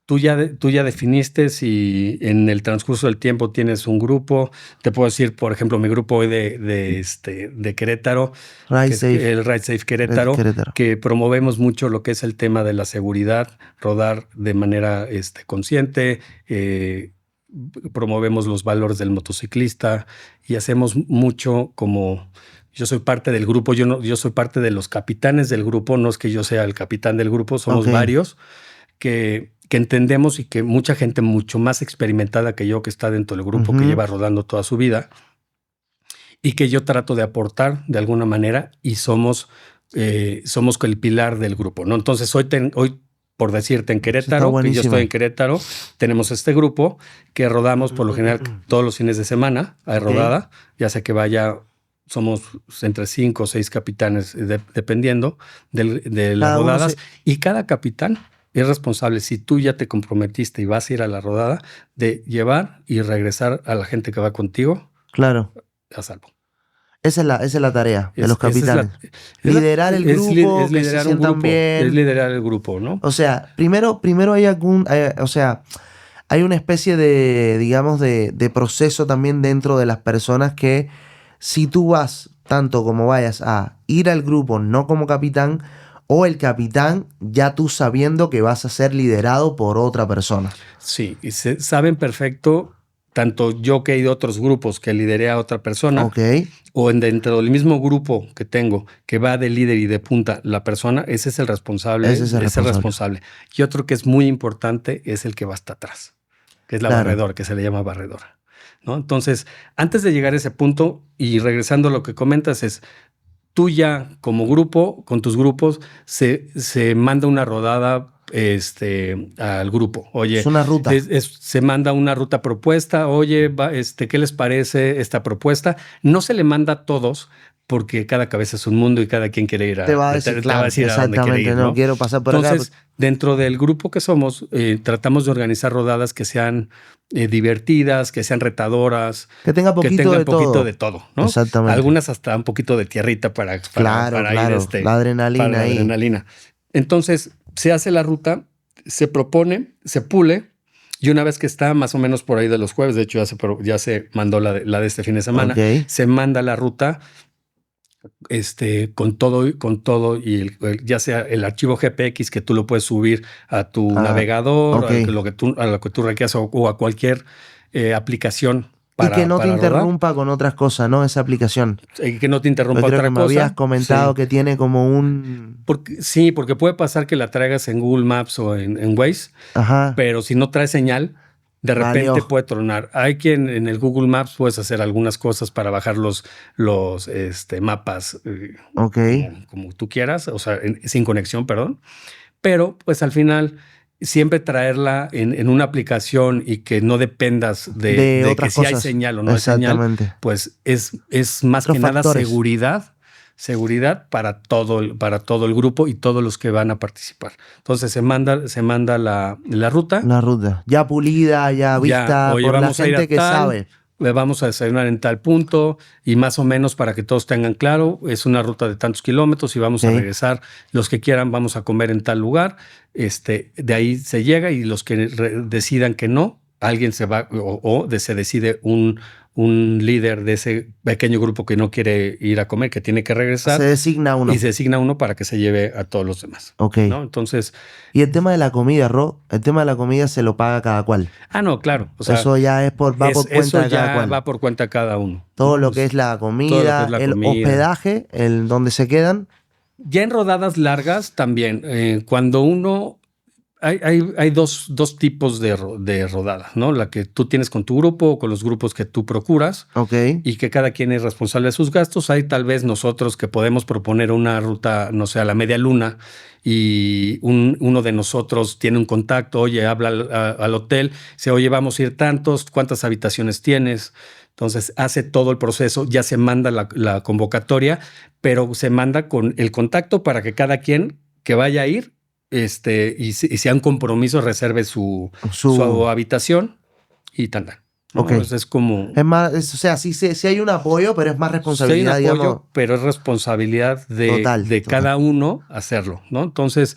[SPEAKER 1] Tú ya definiste si en el transcurso del tiempo tienes un grupo. Te puedo decir, por ejemplo, mi grupo hoy de Querétaro, el Ride Safe Querétaro, que promovemos mucho lo que es el tema de la seguridad, rodar de manera consciente, promovemos los valores del motociclista y hacemos mucho como... Yo soy parte del grupo, yo soy parte de los capitanes del grupo, no es que yo sea el capitán del grupo, somos varios que entendemos y que mucha gente mucho más experimentada que yo, que está dentro del grupo, que lleva rodando toda su vida, y que yo trato de aportar de alguna manera, y somos el pilar del grupo, ¿no? Entonces hoy por decirte, en Querétaro, que yo estoy en Querétaro, tenemos este grupo que rodamos por lo general todos los fines de semana, hay rodada, ya sea que somos entre 5 o 6 capitanes, dependiendo de las rodadas, y cada capitán es responsable, si tú ya te comprometiste y vas a ir a la rodada, de llevar y regresar a la gente que va contigo.
[SPEAKER 2] Claro.
[SPEAKER 1] A salvo.
[SPEAKER 2] Esa es la tarea de los capitanes. Liderar el grupo,
[SPEAKER 1] es liderar un grupo, bien. Es liderar el grupo, ¿no?
[SPEAKER 2] O sea, primero hay una especie de, digamos, de proceso también dentro de las personas que si tú vas, tanto como vayas a ir al grupo, no como capitán, o el capitán, ya tú sabiendo que vas a ser liderado por otra persona.
[SPEAKER 1] Sí, y saben perfecto, tanto yo que he ido a otros grupos que lideré a otra persona, o dentro del mismo grupo que tengo, que va de líder y de punta la persona, ese es el responsable. Ese es el responsable. Y otro que es muy importante es el que va hasta atrás, que es la barredora, que se le llama barredora, ¿no? Entonces, antes de llegar a ese punto, y regresando a lo que comentas, es... Tú ya como grupo, con tus grupos, se manda una rodada al grupo. Oye,
[SPEAKER 2] es una ruta.
[SPEAKER 1] Se manda una ruta propuesta. Oye, ¿qué les parece esta propuesta? No se le manda a todos porque cada cabeza es un mundo y cada quien quiere ir a...
[SPEAKER 2] Te va a decir, claro, exactamente, no quiero pasar por acá.
[SPEAKER 1] Entonces, dentro del grupo que somos, tratamos de organizar rodadas que sean divertidas, que sean retadoras,
[SPEAKER 2] que tengan poquito
[SPEAKER 1] de todo, ¿no?
[SPEAKER 2] Exactamente.
[SPEAKER 1] Algunas hasta un poquito de tierrita para ir
[SPEAKER 2] la adrenalina
[SPEAKER 1] para
[SPEAKER 2] ahí.
[SPEAKER 1] La adrenalina. Entonces, se hace la ruta, se propone, se pule, y una vez que está más o menos por ahí de los jueves, de hecho ya se mandó la de este fin de semana, se manda la ruta con todo y ya sea el archivo GPX que tú lo puedes subir a tu navegador, a lo que tú requieras o a cualquier aplicación.
[SPEAKER 2] Y que no te interrumpa con otras cosas, ¿no? Esa aplicación.
[SPEAKER 1] Y que no te interrumpa otra cosa.
[SPEAKER 2] Me habías comentado que tiene como un...
[SPEAKER 1] Porque puede pasar que la traigas en Google Maps o en Waze, pero si no trae señal, de repente puede tronar. Hay quien en el Google Maps puedes hacer algunas cosas para bajar los mapas como tú quieras, o sea, sin conexión, perdón. Pero pues al final siempre traerla en una aplicación y que no dependas de que si hay señal o no hay señal, pues es más que nada seguridad para todo el grupo y todos los que van a participar. Entonces se manda la ruta.
[SPEAKER 2] La ruta. Ya pulida, ya vista por la gente que sabe.
[SPEAKER 1] Le vamos a desayunar en tal punto y más o menos para que todos tengan claro, es una ruta de tantos kilómetros y vamos a regresar. Los que quieran vamos a comer en tal lugar. De ahí se llega y los que decidan que no, alguien se va o se decide un líder de ese pequeño grupo que no quiere ir a comer, que tiene que regresar.
[SPEAKER 2] Se designa uno.
[SPEAKER 1] Y se designa uno para que se lleve a todos los demás.
[SPEAKER 2] Ok.
[SPEAKER 1] ¿No? Entonces...
[SPEAKER 2] Y el tema de la comida, Ro, el tema de la comida se lo paga cada cual.
[SPEAKER 1] No, claro. O sea,
[SPEAKER 2] eso ya va por cuenta de cada cual.
[SPEAKER 1] Va por cuenta de cada uno.
[SPEAKER 2] Todo lo que es la comida, el hospedaje, el donde se quedan.
[SPEAKER 1] Ya en rodadas largas también, cuando uno... Hay dos tipos de rodadas, ¿no? La que tú tienes con tu grupo o con los grupos que tú procuras.
[SPEAKER 2] Ok.
[SPEAKER 1] Y que cada quien es responsable de sus gastos. Hay tal vez nosotros que podemos proponer una ruta, no sé, a la media luna y uno de nosotros tiene un contacto, oye, habla al hotel, dice, oye, vamos a ir tantos, ¿cuántas habitaciones tienes? Entonces hace todo el proceso, ya se manda la convocatoria, pero se manda con el contacto para que cada quien que vaya a ir y sea un compromiso, reserve su habitación y tan. ¿No?
[SPEAKER 2] Okay.
[SPEAKER 1] Es como...
[SPEAKER 2] Es más, o sea, sí hay un apoyo, pero es más responsabilidad,
[SPEAKER 1] sí hay un apoyo,
[SPEAKER 2] digamos.
[SPEAKER 1] pero es responsabilidad de cada uno hacerlo, ¿no? Entonces,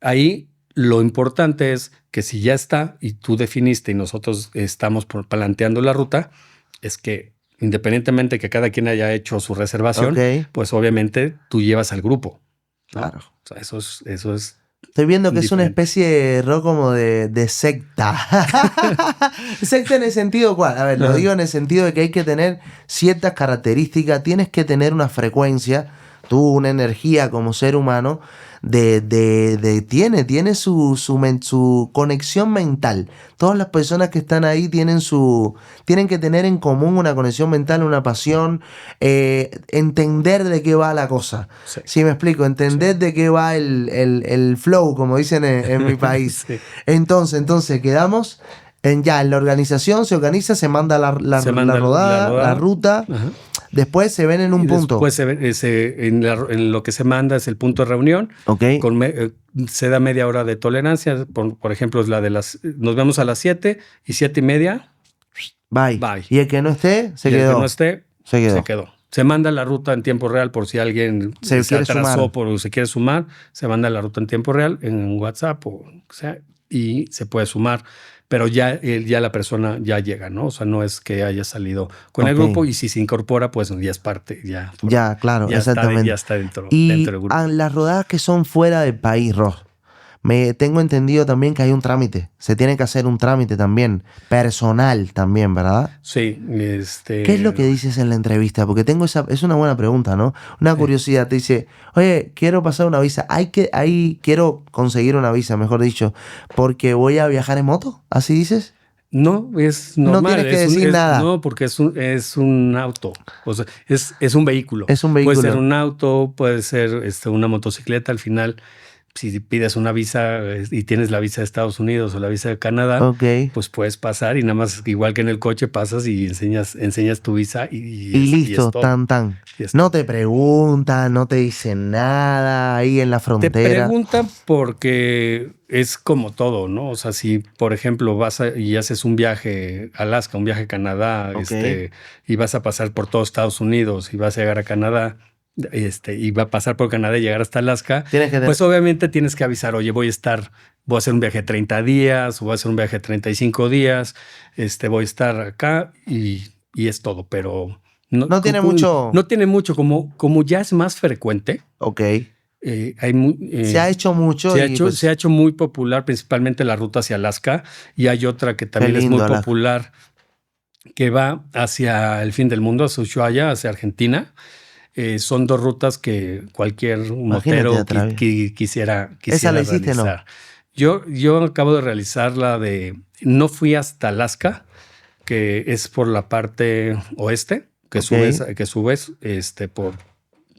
[SPEAKER 1] ahí lo importante es que si ya está y tú definiste y nosotros estamos planteando la ruta, es que independientemente que cada quien haya hecho su reservación, pues obviamente tú llevas al grupo, ¿no?
[SPEAKER 2] Claro.
[SPEAKER 1] O sea, eso es
[SPEAKER 2] estoy viendo que
[SPEAKER 1] diferente.
[SPEAKER 2] Es una especie, Ro, como de secta. Secta en el sentido cuál. A ver, lo digo en el sentido de que hay que tener ciertas características, tienes que tener una frecuencia, tú una energía como ser humano, tiene su conexión mental. Todas las personas que están ahí tienen que tener en común una conexión mental, una pasión, entender de qué va la cosa.
[SPEAKER 1] Sí.
[SPEAKER 2] ¿Sí me explico? Entender de qué va el flow, como dicen en mi país.
[SPEAKER 1] Sí.
[SPEAKER 2] Entonces quedamos en la organización, se organiza, se manda la rodada, la ruta.
[SPEAKER 1] Ajá.
[SPEAKER 2] Después se ven en un punto.
[SPEAKER 1] Después en lo que se manda es el punto de reunión.
[SPEAKER 2] Okay.
[SPEAKER 1] Se da media hora de tolerancia. Por ejemplo, es la de nos vemos a las 7 y 7:30.
[SPEAKER 2] Bye. Y el que no esté, se quedó.
[SPEAKER 1] El que no esté, se quedó. Se manda la ruta en tiempo real por si alguien se atrasó o se quiere sumar. Se manda la ruta en tiempo real en WhatsApp o sea, y se puede sumar. Pero ya la persona ya llega, ¿no? O sea, no es que haya salido con el grupo y si se incorpora, pues ya es parte. Ya,
[SPEAKER 2] claro, exactamente.
[SPEAKER 1] Ya está dentro
[SPEAKER 2] y
[SPEAKER 1] del grupo.
[SPEAKER 2] Las rodadas que son fuera del país, Ros, tengo entendido también que hay un trámite. Se tiene que hacer un trámite también, personal también, ¿verdad?
[SPEAKER 1] Sí.
[SPEAKER 2] ¿Qué es lo que dices en la entrevista? Porque es una buena pregunta, ¿no? Una curiosidad. Te dice, oye, quiero pasar una visa. Quiero conseguir una visa, mejor dicho, porque voy a viajar en moto. ¿Así dices?
[SPEAKER 1] No, es normal.
[SPEAKER 2] No tienes que decir nada.
[SPEAKER 1] No, porque es un auto. O sea, es un vehículo.
[SPEAKER 2] Es un vehículo.
[SPEAKER 1] Puede ser un auto, puede ser una motocicleta. Al final, si pides una visa y tienes la visa de Estados Unidos o la visa de Canadá, pues puedes pasar y nada más, igual que en el coche, pasas y enseñas tu visa y
[SPEAKER 2] listo, tan. No te preguntan, no te dicen nada ahí en la frontera.
[SPEAKER 1] Te preguntan porque es como todo, ¿no? O sea, si, por ejemplo, vas y haces un viaje a Alaska, un viaje a Canadá, y vas a pasar por todo Estados Unidos y vas a llegar a Canadá, y va a pasar por Canadá y llegar hasta Alaska, pues obviamente tienes que avisar, oye, voy a hacer un viaje de 30 días o voy a hacer un viaje de 35 días, voy a estar acá y es todo, pero
[SPEAKER 2] no tiene mucho.
[SPEAKER 1] No tiene mucho, como ya es más frecuente.
[SPEAKER 2] Ok.
[SPEAKER 1] Se
[SPEAKER 2] ha hecho mucho.
[SPEAKER 1] Se ha hecho muy popular, principalmente la ruta hacia Alaska, y hay otra que también es muy popular, que va hacia el fin del mundo, hacia Ushuaia, hacia Argentina. Son dos rutas que cualquier motero quisiera
[SPEAKER 2] ¿Esa la hiciste,
[SPEAKER 1] realizar. No? Yo acabo de realizar no fui hasta Alaska, que es por la parte oeste, que subes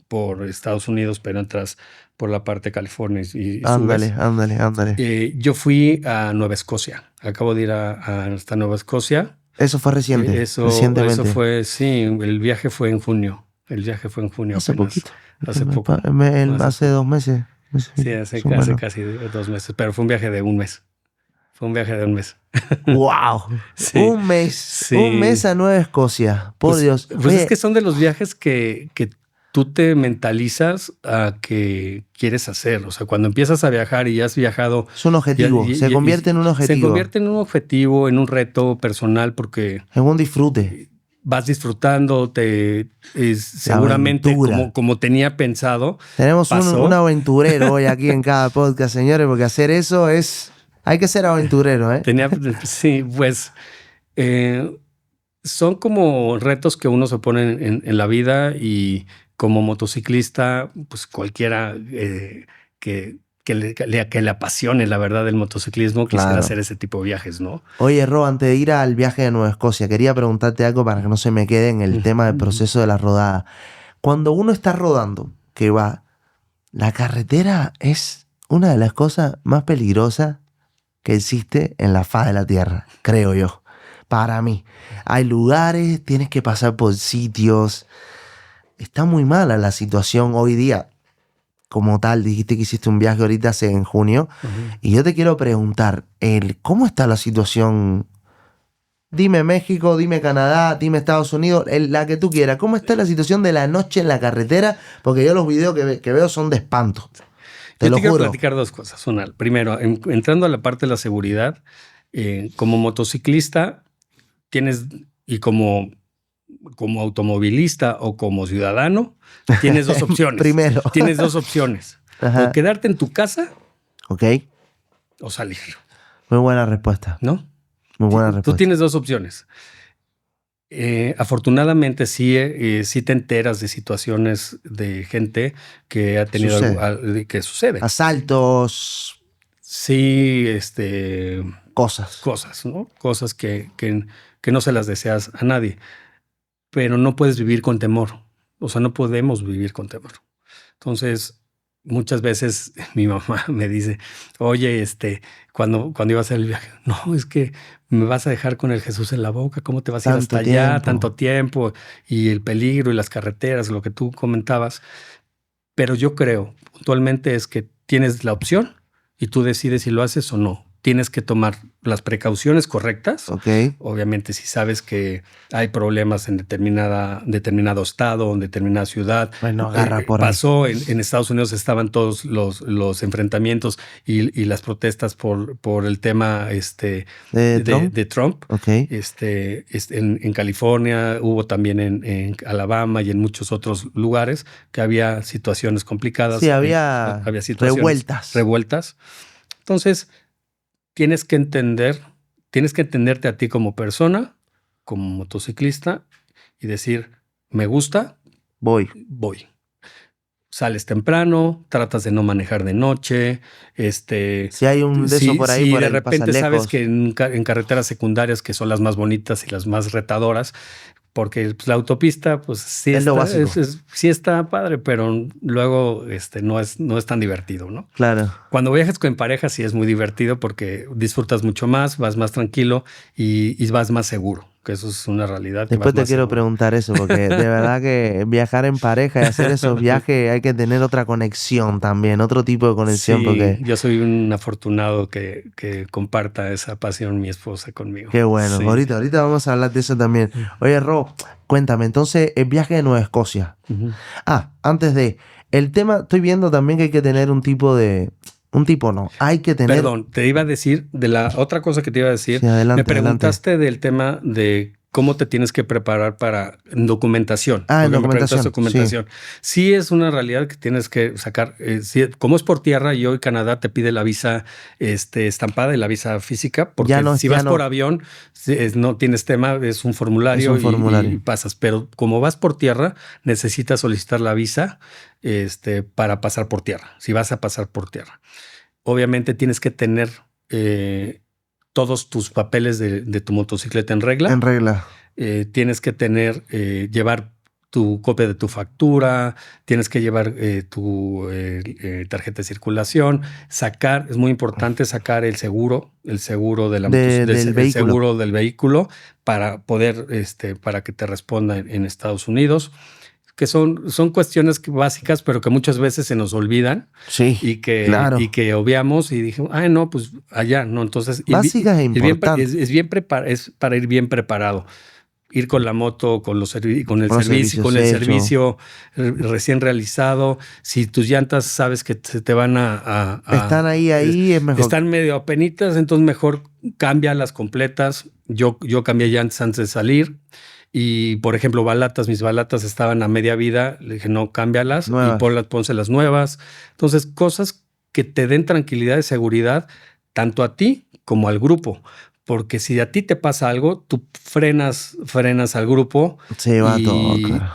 [SPEAKER 1] por Estados Unidos, pero entras por la parte de California y
[SPEAKER 2] ándale.
[SPEAKER 1] yo fui a Nueva Escocia. Acabo de ir hasta Nueva Escocia.
[SPEAKER 2] Eso fue recientemente.
[SPEAKER 1] Eso fue, sí, el viaje fue en junio.
[SPEAKER 2] Hace poquito.
[SPEAKER 1] Hace poco.
[SPEAKER 2] Hace 2 meses.
[SPEAKER 1] Sí, hace casi 2 meses, pero fue un viaje de un mes.
[SPEAKER 2] ¡Wow! Sí. Un mes. Sí. Un mes a Nueva Escocia. Por Dios.
[SPEAKER 1] Pues es que son de los viajes que tú te mentalizas a que quieres hacer. O sea, cuando empiezas a viajar y ya has viajado...
[SPEAKER 2] Es un objetivo. Se convierte en un objetivo.
[SPEAKER 1] Se convierte en un objetivo, en un reto personal porque...
[SPEAKER 2] En un disfrute.
[SPEAKER 1] vas disfrutando, seguramente como tenía pensado.
[SPEAKER 2] Tenemos un aventurero hoy aquí en cada podcast, señores, porque hacer eso hay que ser aventurero, ¿eh?
[SPEAKER 1] Sí, pues son como retos que uno se pone en la vida, y como motociclista, pues cualquiera que le apasione la verdad el motociclismo, quisiera hacer ese tipo de viajes, ¿no?
[SPEAKER 2] Oye, Ro, antes de ir al viaje de Nueva Escocia, quería preguntarte algo para que no se me quede en el tema del proceso de la rodada. Cuando uno está rodando, que va, la carretera es una de las cosas más peligrosas que existe en la faz de la tierra, creo yo. Para mí, hay lugares, tienes que pasar por sitios. Está muy mala la situación hoy día. Como tal, dijiste que hiciste un viaje ahorita en junio. Y yo te quiero preguntar, ¿cómo está la situación? Dime México, dime Canadá, dime Estados Unidos, la que tú quieras. ¿Cómo está la situación de la noche en la carretera? Porque yo los videos que veo son de espanto.
[SPEAKER 1] Yo te quiero platicar dos cosas. Una, primero, entrando a la parte de la seguridad, como motociclista tienes, y como automovilista o como ciudadano, tienes dos opciones.
[SPEAKER 2] Primero.
[SPEAKER 1] Tienes dos opciones.
[SPEAKER 2] Ajá.
[SPEAKER 1] O quedarte en tu casa,
[SPEAKER 2] ok,
[SPEAKER 1] o salir.
[SPEAKER 2] Muy buena respuesta.
[SPEAKER 1] ¿No?
[SPEAKER 2] Muy buena respuesta.
[SPEAKER 1] Tú tienes dos opciones. Afortunadamente sí te enteras de situaciones de gente que ha tenido que sucede.
[SPEAKER 2] Asaltos.
[SPEAKER 1] Sí,
[SPEAKER 2] Cosas,
[SPEAKER 1] ¿no? Cosas que no se las deseas a nadie. Pero no puedes vivir con temor. O sea, no podemos vivir con temor. Entonces, muchas veces mi mamá me dice, oye, cuando iba a hacer el viaje, no, es que me vas a dejar con el Jesús en la boca, ¿cómo te vas a ir hasta allá tanto tiempo? Y el peligro y las carreteras, lo que tú comentabas. Pero yo creo, puntualmente, es que tienes la opción y tú decides si lo haces o no. Tienes que tomar las precauciones correctas.
[SPEAKER 2] Okay.
[SPEAKER 1] Obviamente, si sabes que hay problemas en determinado estado, en determinada ciudad.
[SPEAKER 2] Bueno, agarra por
[SPEAKER 1] pasó ahí. En Estados Unidos estaban todos los enfrentamientos y las protestas por el tema de Trump.
[SPEAKER 2] Okay.
[SPEAKER 1] En California, hubo también en Alabama y en muchos otros lugares que había situaciones complicadas.
[SPEAKER 2] Sí, había situaciones
[SPEAKER 1] revueltas. Entonces, tienes que entenderte a ti como persona, como motociclista, y decir, me gusta, voy. Sales temprano, tratas de no manejar de noche.
[SPEAKER 2] Si hay un de eso por ahí,
[SPEAKER 1] si de repente sabes que en carreteras secundarias, que son las más bonitas y las más retadoras, porque pues, la autopista, pues sí, sí está padre, pero luego no es tan divertido, ¿no?
[SPEAKER 2] Claro.
[SPEAKER 1] Cuando viajas con pareja sí es muy divertido porque disfrutas mucho más, vas más tranquilo y vas más seguro, que eso es una realidad.
[SPEAKER 2] Después te quiero preguntar eso, porque de verdad que viajar en pareja y hacer esos viajes hay que tener otra conexión también, otro tipo de conexión.
[SPEAKER 1] Sí,
[SPEAKER 2] porque
[SPEAKER 1] yo soy un afortunado que comparta esa pasión mi esposa conmigo.
[SPEAKER 2] Qué bueno. Sí. Ahorita vamos a hablar de eso también. Oye, Ro, cuéntame, entonces, el viaje de Nueva Escocia. Antes de... El tema, estoy viendo también que hay que tener hay que tener...
[SPEAKER 1] Perdón, te iba a decir, de la otra cosa que te iba a decir, sí, adelante, me preguntaste del tema de cómo te tienes que preparar para documentación.
[SPEAKER 2] En documentación.
[SPEAKER 1] Sí es una realidad que tienes que sacar. Como es por tierra y hoy Canadá te pide la visa estampada y la visa física, porque si vas por avión no tienes tema, es un formulario, y pasas. Pero como vas por tierra, necesitas solicitar la visa para pasar por tierra, si vas a pasar por tierra. Obviamente tienes que tener todos tus papeles de tu motocicleta en regla.
[SPEAKER 2] En regla.
[SPEAKER 1] Tienes que llevar tu copia de tu factura, tienes que llevar tu tarjeta de circulación, es muy importante sacar el seguro de del vehículo. Seguro del vehículo para poder, para que te responda en Estados Unidos. Que son cuestiones básicas, pero que muchas veces se nos olvidan.
[SPEAKER 2] Sí,
[SPEAKER 1] y que obviamos y dije, no, pues allá, ¿no? Entonces,
[SPEAKER 2] básicas e importantes.
[SPEAKER 1] Es para ir bien preparado. Ir con la moto, con el servicio recién realizado. Si tus llantas sabes que se te van
[SPEAKER 2] están ahí, es mejor.
[SPEAKER 1] Están medio apenitas, entonces mejor cambia las completas. Yo cambié llantas antes de salir. Y, por ejemplo, mis balatas estaban a media vida. Le dije, no, cámbialas y pónselas nuevas. Entonces, cosas que te den tranquilidad y seguridad tanto a ti como al grupo. Porque si a ti te pasa algo, tú frenas al grupo.
[SPEAKER 2] Sí, va todo, claro.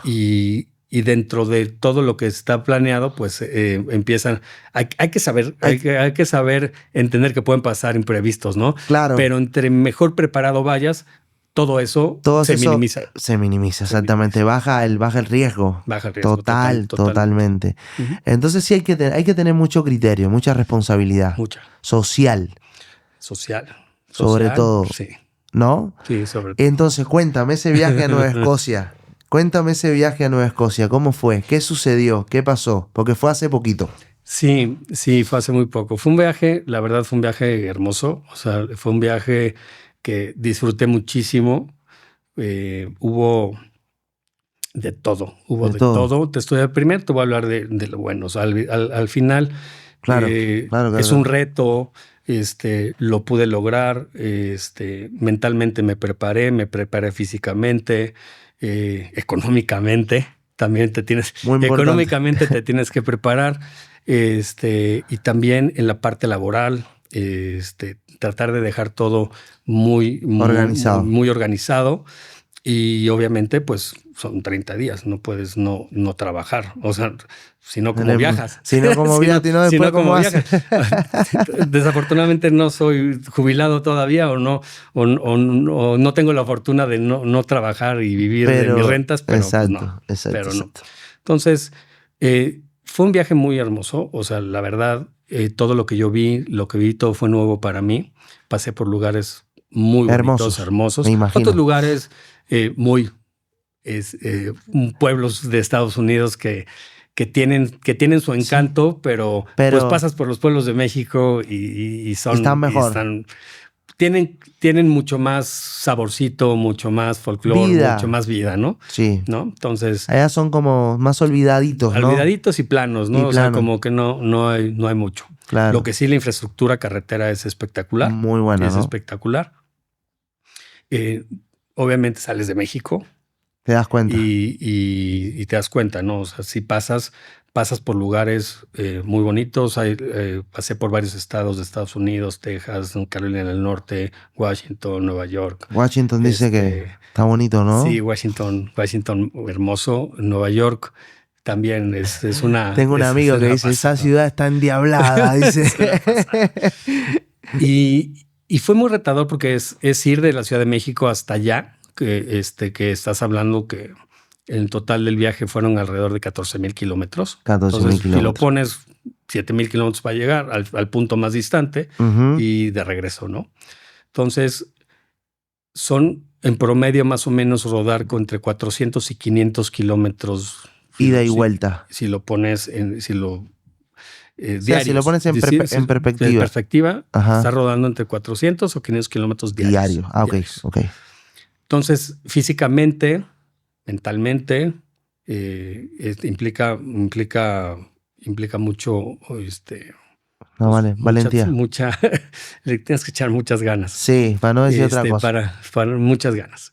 [SPEAKER 1] Y dentro de todo lo que está planeado, pues empiezan. Hay que saber entender que pueden pasar imprevistos, ¿no?
[SPEAKER 2] Claro.
[SPEAKER 1] Pero entre mejor preparado vayas, todo eso minimiza.
[SPEAKER 2] Se minimiza, exactamente. Baja el riesgo.
[SPEAKER 1] Baja el riesgo.
[SPEAKER 2] Totalmente. Uh-huh. Entonces sí hay que tener mucho criterio, mucha responsabilidad.
[SPEAKER 1] Mucha.
[SPEAKER 2] Social.
[SPEAKER 1] Sobre
[SPEAKER 2] todo.
[SPEAKER 1] Sí.
[SPEAKER 2] ¿No?
[SPEAKER 1] Sí, sobre todo.
[SPEAKER 2] Entonces, cuéntame ese viaje a Nueva Escocia. ¿Cómo fue? ¿Qué sucedió? ¿Qué pasó? Porque fue hace poquito.
[SPEAKER 1] Sí, fue hace muy poco. La verdad fue un viaje hermoso. O sea, fue un viaje que disfruté muchísimo. Hubo de todo. Primero te voy a hablar de lo bueno. O sea, al final
[SPEAKER 2] claro.
[SPEAKER 1] Es un reto. Lo pude lograr. Mentalmente me preparé físicamente. Económicamente también económicamente te tienes que preparar, y también en la parte laboral, tratar de dejar todo muy organizado. Y obviamente, pues son 30 días, no puedes no trabajar. O sea, si no, ¿cómo viajas?
[SPEAKER 2] Si no, ¿cómo viajas? Si no, ¿cómo haces?
[SPEAKER 1] Desafortunadamente no soy jubilado todavía o no tengo la fortuna de no trabajar y vivir de mis rentas, pero
[SPEAKER 2] exacto.
[SPEAKER 1] No. Entonces, fue un viaje muy hermoso. O sea, la verdad, todo lo que vi, todo fue nuevo para mí. Pasé por lugares muy bonitos, hermosos.
[SPEAKER 2] Me imagino.
[SPEAKER 1] Otros lugares pueblos de Estados Unidos que tienen su encanto, pero pues pasas por los pueblos de México y
[SPEAKER 2] están mejor.
[SPEAKER 1] Tienen mucho más saborcito, mucho más folclore, mucho más vida, ¿no?
[SPEAKER 2] Sí.
[SPEAKER 1] ¿No? Entonces,
[SPEAKER 2] allá son como más olvidaditos, ¿no?
[SPEAKER 1] Olvidaditos y planos, ¿no? O sea, como que no hay mucho.
[SPEAKER 2] Claro.
[SPEAKER 1] Lo que sí, la infraestructura carretera es espectacular.
[SPEAKER 2] Muy buena,
[SPEAKER 1] ¿no? Espectacular. Obviamente sales de México.
[SPEAKER 2] Te das cuenta.
[SPEAKER 1] Y te das cuenta, ¿no? O sea, si pasas por lugares muy bonitos. Pasé por varios estados de Estados Unidos, Texas, Carolina del Norte, Washington, Nueva York.
[SPEAKER 2] Washington dice que está bonito, ¿no?
[SPEAKER 1] Sí, Washington hermoso. Nueva York también es una...
[SPEAKER 2] Tengo un amigo que dice, esa ciudad está endiablada, dice.
[SPEAKER 1] Y fue muy retador porque es ir de la Ciudad de México hasta allá, que estás hablando que el total del viaje fueron alrededor de 14,000 kilómetros.
[SPEAKER 2] 14,000 kilómetros.
[SPEAKER 1] Si lo pones 7,000 kilómetros para llegar al punto más distante y de regreso, ¿no? Entonces, son en promedio más o menos rodar entre 400 y 500 kilómetros.
[SPEAKER 2] Ida y vuelta.
[SPEAKER 1] Si lo pones
[SPEAKER 2] diario. Si lo pones en perspectiva.
[SPEAKER 1] Estás rodando entre 400 o 500 kilómetros diarios.
[SPEAKER 2] Ok.
[SPEAKER 1] Entonces, físicamente, mentalmente, implica mucho,
[SPEAKER 2] valentía.
[SPEAKER 1] Le tienes que echar muchas ganas.
[SPEAKER 2] Sí, para no decir otra cosa.
[SPEAKER 1] Para muchas ganas.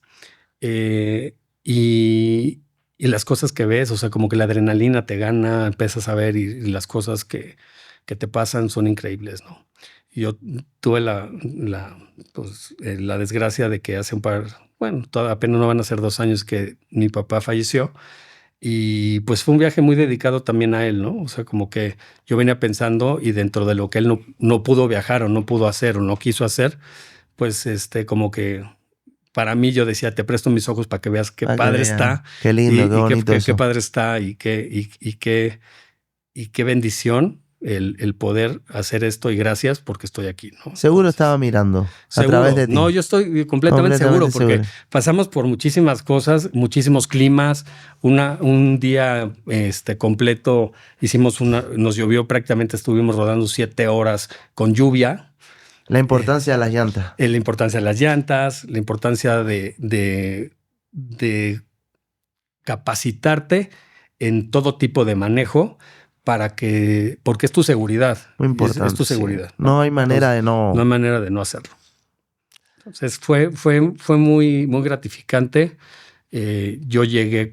[SPEAKER 1] Y las cosas que ves, o sea, como que la adrenalina te gana, empiezas a ver y las cosas que te pasan son increíbles, ¿no? Yo tuve la desgracia de que hace apenas no van a ser 2 años que mi papá falleció. Y pues fue un viaje muy dedicado también a él, ¿no? O sea, como que yo venía pensando y dentro de lo que él no pudo viajar o no pudo hacer o no quiso hacer, pues como que para mí yo decía, te presto mis ojos para que veas qué padre está.
[SPEAKER 2] Qué lindo, qué bonito.
[SPEAKER 1] Qué padre está y qué bendición el poder hacer esto y gracias porque estoy aquí, ¿no?
[SPEAKER 2] Seguro estaba mirando a través de ti.
[SPEAKER 1] No, yo estoy completamente seguro porque pasamos por muchísimas cosas, muchísimos climas. Un día completo nos llovió prácticamente, estuvimos rodando 7 horas con lluvia.
[SPEAKER 2] La importancia de las llantas.
[SPEAKER 1] La importancia de las llantas, la importancia de capacitarte en todo tipo de manejo porque es tu seguridad.
[SPEAKER 2] Muy importante.
[SPEAKER 1] Es tu seguridad.
[SPEAKER 2] Sí. No hay manera de no.
[SPEAKER 1] No hay manera de no hacerlo. Entonces fue muy, muy gratificante. yo llegué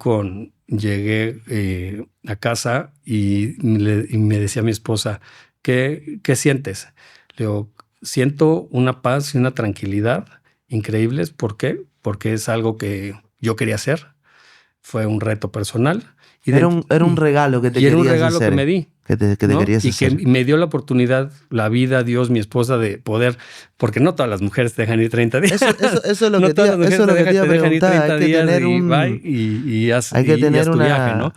[SPEAKER 1] a casa y me decía mi esposa, ¿qué sientes? Le digo, siento una paz y una tranquilidad increíbles. ¿Por qué? Porque es algo que yo quería hacer. Fue un reto personal.
[SPEAKER 2] Era un regalo que te
[SPEAKER 1] era un
[SPEAKER 2] querías
[SPEAKER 1] regalo
[SPEAKER 2] hacer.
[SPEAKER 1] que me di.
[SPEAKER 2] Que te querías hacer.
[SPEAKER 1] Y que me dio la oportunidad, la vida, Dios, mi esposa, de poder, porque no todas las mujeres te dejan ir 30 días.
[SPEAKER 2] Eso es lo
[SPEAKER 1] no
[SPEAKER 2] que te iba a preguntar. Hay que tener hay que tener una
[SPEAKER 1] viaje, ¿no?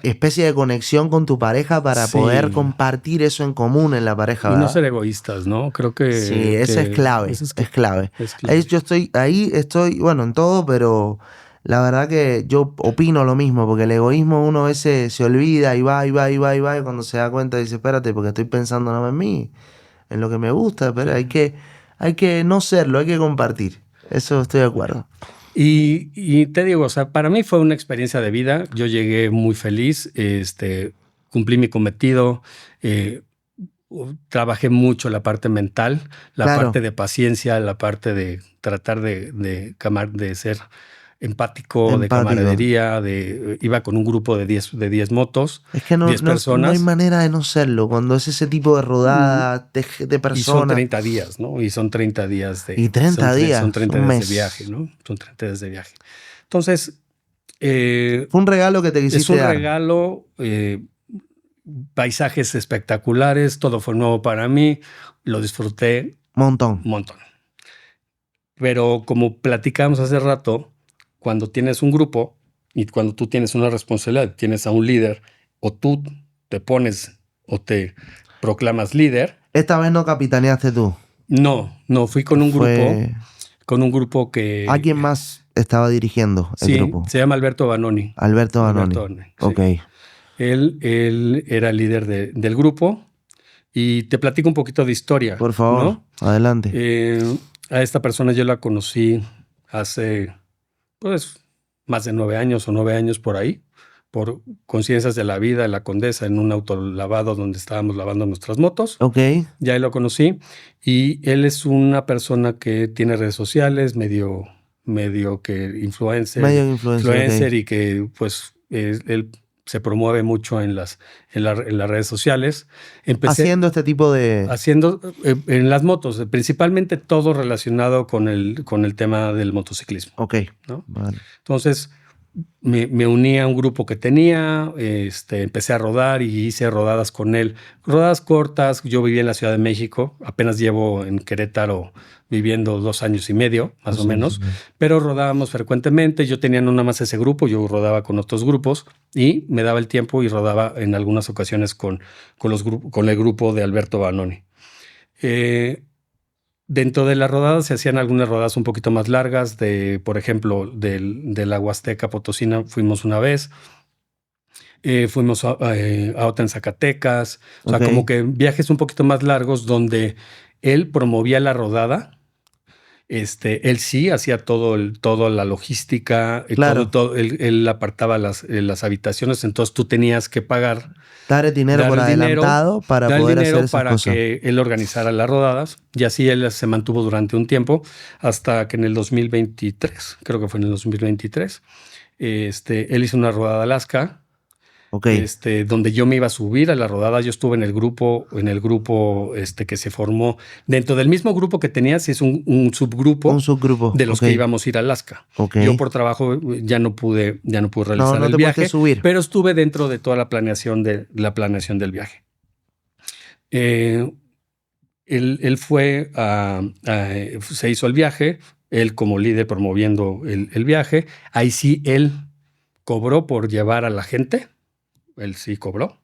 [SPEAKER 2] especie de conexión con tu pareja para poder compartir eso en común en la pareja, ¿verdad?
[SPEAKER 1] Y no ser egoístas, ¿no? Creo que...
[SPEAKER 2] Sí, eso es clave. Es clave. Ahí estoy, bueno, en todo, pero... La verdad que yo opino lo mismo, porque el egoísmo uno a veces se olvida y va, y cuando se da cuenta dice, espérate, porque estoy pensando nada más en mí, en lo que me gusta, pero hay que no serlo, hay que compartir. Eso estoy de acuerdo.
[SPEAKER 1] Y te digo, o sea, para mí fue una experiencia de vida. Yo llegué muy feliz, cumplí mi cometido, trabajé mucho la parte mental, la parte de paciencia, la parte de tratar de ser empático, de camaradería, iba con un grupo de 10 motos,
[SPEAKER 2] es que
[SPEAKER 1] 10 personas.
[SPEAKER 2] No hay manera de no serlo, cuando es ese tipo de rodada de personas.
[SPEAKER 1] Y son 30 días, ¿no? Y son 30 días de...
[SPEAKER 2] Y 30 días,
[SPEAKER 1] son 30 días de viaje, ¿no? Son 30 días de viaje. Entonces...
[SPEAKER 2] fue un regalo que te quisiste dar.
[SPEAKER 1] Es un regalo, paisajes espectaculares, todo fue nuevo para mí, lo disfruté.
[SPEAKER 2] Montón.
[SPEAKER 1] Pero como platicamos hace rato, cuando tienes un grupo y cuando tú tienes una responsabilidad, tienes a un líder, o tú te pones o te proclamas líder.
[SPEAKER 2] ¿Esta vez no capitaneaste tú?
[SPEAKER 1] No, fui con un grupo que...
[SPEAKER 2] ¿Alguien más estaba dirigiendo el grupo?
[SPEAKER 1] Se llama Alberto Vanoni.
[SPEAKER 2] Alberto Vanoni. Ok.
[SPEAKER 1] Sí. Él era el líder del grupo y te platico un poquito de historia.
[SPEAKER 2] Por favor, ¿no? Adelante.
[SPEAKER 1] A esta persona yo la conocí hace, pues, más de 9 años o 9 años por ahí, por coincidencias de la vida en la Condesa, en un autolavado donde estábamos lavando nuestras motos.
[SPEAKER 2] Ok.
[SPEAKER 1] Ya lo conocí y él es una persona que tiene redes sociales, medio que influencer.
[SPEAKER 2] Okay.
[SPEAKER 1] Y que, pues, él se promueve mucho en las redes sociales.
[SPEAKER 2] Haciendo este tipo de...
[SPEAKER 1] Haciendo en las motos, principalmente todo relacionado con el tema del motociclismo.
[SPEAKER 2] Ok.
[SPEAKER 1] ¿No?
[SPEAKER 2] Vale.
[SPEAKER 1] Entonces, me uní a un grupo que tenía, empecé a rodar y hice rodadas con él. Rodadas cortas, yo vivía en la Ciudad de México, apenas llevo en Querétaro viviendo 2 años y medio, más o menos, pero rodábamos frecuentemente. Yo tenía no nada más ese grupo, yo rodaba con otros grupos y me daba el tiempo y rodaba en algunas ocasiones con el grupo de Alberto Vanoni. Dentro de las rodadas se hacían algunas rodadas un poquito más largas, por ejemplo, de la Huasteca Potosina fuimos una vez, fuimos a otra en Zacatecas, o sea, como que viajes un poquito más largos donde él promovía la rodada. Él sí hacía toda la logística,
[SPEAKER 2] claro.
[SPEAKER 1] Él apartaba las habitaciones, entonces tú tenías que pagar.
[SPEAKER 2] Dar dinero por adelantado para poder hacer esas
[SPEAKER 1] para
[SPEAKER 2] cosas.
[SPEAKER 1] Que él organizara las rodadas, y así él se mantuvo durante un tiempo, hasta que en el 2023, creo que fue en el 2023, él hizo una rodada a Alaska.
[SPEAKER 2] Okay.
[SPEAKER 1] Donde yo me iba a subir a la rodada. Yo estuve en el grupo que se formó dentro del mismo grupo que tenía, sí es un subgrupo de los que íbamos a ir a Alaska. Yo por trabajo ya no pude realizar el viaje, pero estuve dentro de toda la planeación del viaje. Él fue se hizo el viaje, él como líder promoviendo el viaje. Ahí sí él cobró por llevar a la gente. Él sí cobró.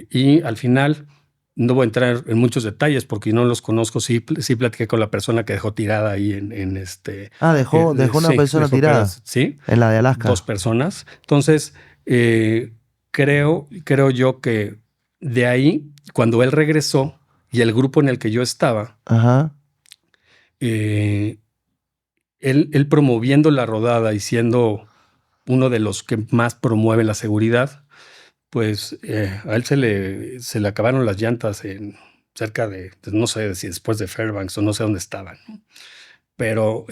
[SPEAKER 1] Y al final, no voy a entrar en muchos detalles porque no los conozco. Sí platiqué con la persona que dejó tirada ahí
[SPEAKER 2] dejó una persona tirada.
[SPEAKER 1] Sí.
[SPEAKER 2] En la de Alaska.
[SPEAKER 1] 2 personas. Entonces, creo yo que de ahí, cuando él regresó y el grupo en el que yo estaba, él promoviendo la rodada y siendo uno de los que más promueve la seguridad, pues a él se le acabaron las llantas cerca de, no sé si después de Fairbanks o no sé dónde estaban, ¿no? Pero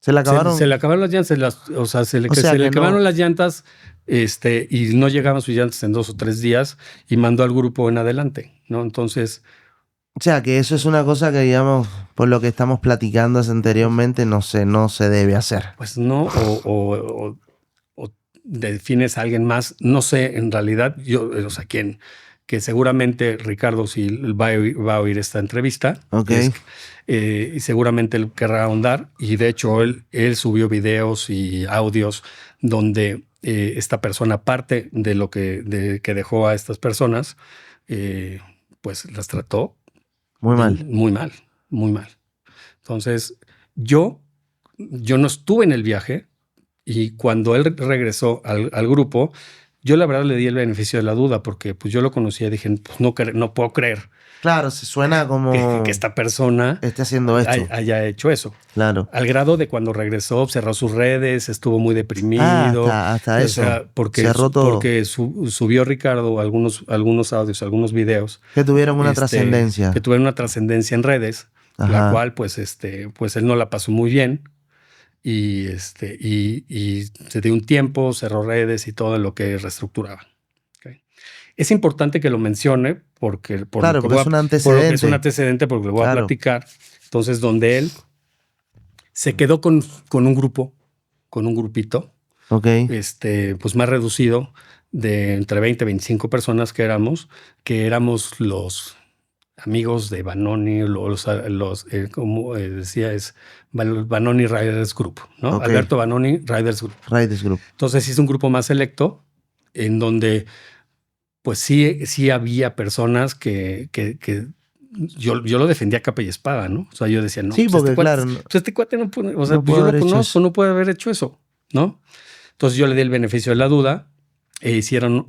[SPEAKER 2] ¿Se le acabaron?
[SPEAKER 1] Se le acabaron las llantas, se le acabaron las llantas, y no llegaban sus llantas en 2 o 3 días y mandó al grupo en adelante, ¿no? Entonces...
[SPEAKER 2] O sea, que eso es una cosa que, digamos, por lo que estamos platicando anteriormente, no se debe hacer.
[SPEAKER 1] Pues no, o defines a alguien más, no sé, en realidad, quién, que seguramente Ricardo, si va a oír esta entrevista, y seguramente él querrá ahondar, y de hecho él subió videos y audios donde esta persona, parte de lo que dejó a estas personas, pues las trató
[SPEAKER 2] muy mal.
[SPEAKER 1] Muy mal. Entonces, yo no estuve en el viaje, y cuando él regresó al grupo, yo la verdad le di el beneficio de la duda, porque pues yo lo conocía y dije, pues no puedo creer.
[SPEAKER 2] Claro, se suena como
[SPEAKER 1] que esta persona
[SPEAKER 2] esté haciendo esto.
[SPEAKER 1] Haya hecho eso.
[SPEAKER 2] Claro.
[SPEAKER 1] Al grado de cuando regresó, cerró sus redes, estuvo muy deprimido.
[SPEAKER 2] Hasta eso.
[SPEAKER 1] O sea, porque subió Ricardo algunos audios, algunos videos.
[SPEAKER 2] Que tuvieron una trascendencia.
[SPEAKER 1] Que tuvieron una trascendencia en redes, la cual pues él no la pasó muy bien. Y se dio un tiempo, cerró redes y todo lo que reestructuraba. ¿Okay? Es importante que lo mencione porque es un antecedente. Es un antecedente porque le voy a platicar. Entonces, donde él se quedó con un grupo, con un grupito, pues más reducido, de entre 20 y 25 personas que éramos los amigos de Vanoni, como decía, es Vanoni Riders Group, ¿no? Alberto Vanoni Riders Group. Entonces, sí es un grupo más selecto, en donde, pues sí había personas que yo lo defendía a capa y espada, ¿no? O sea, yo decía, no,
[SPEAKER 2] sí,
[SPEAKER 1] pues
[SPEAKER 2] porque
[SPEAKER 1] este cuate no puede, o sea, pues yo lo conozco, no puede haber hecho eso, ¿no? Entonces, yo le di el beneficio de la duda. Hicieron,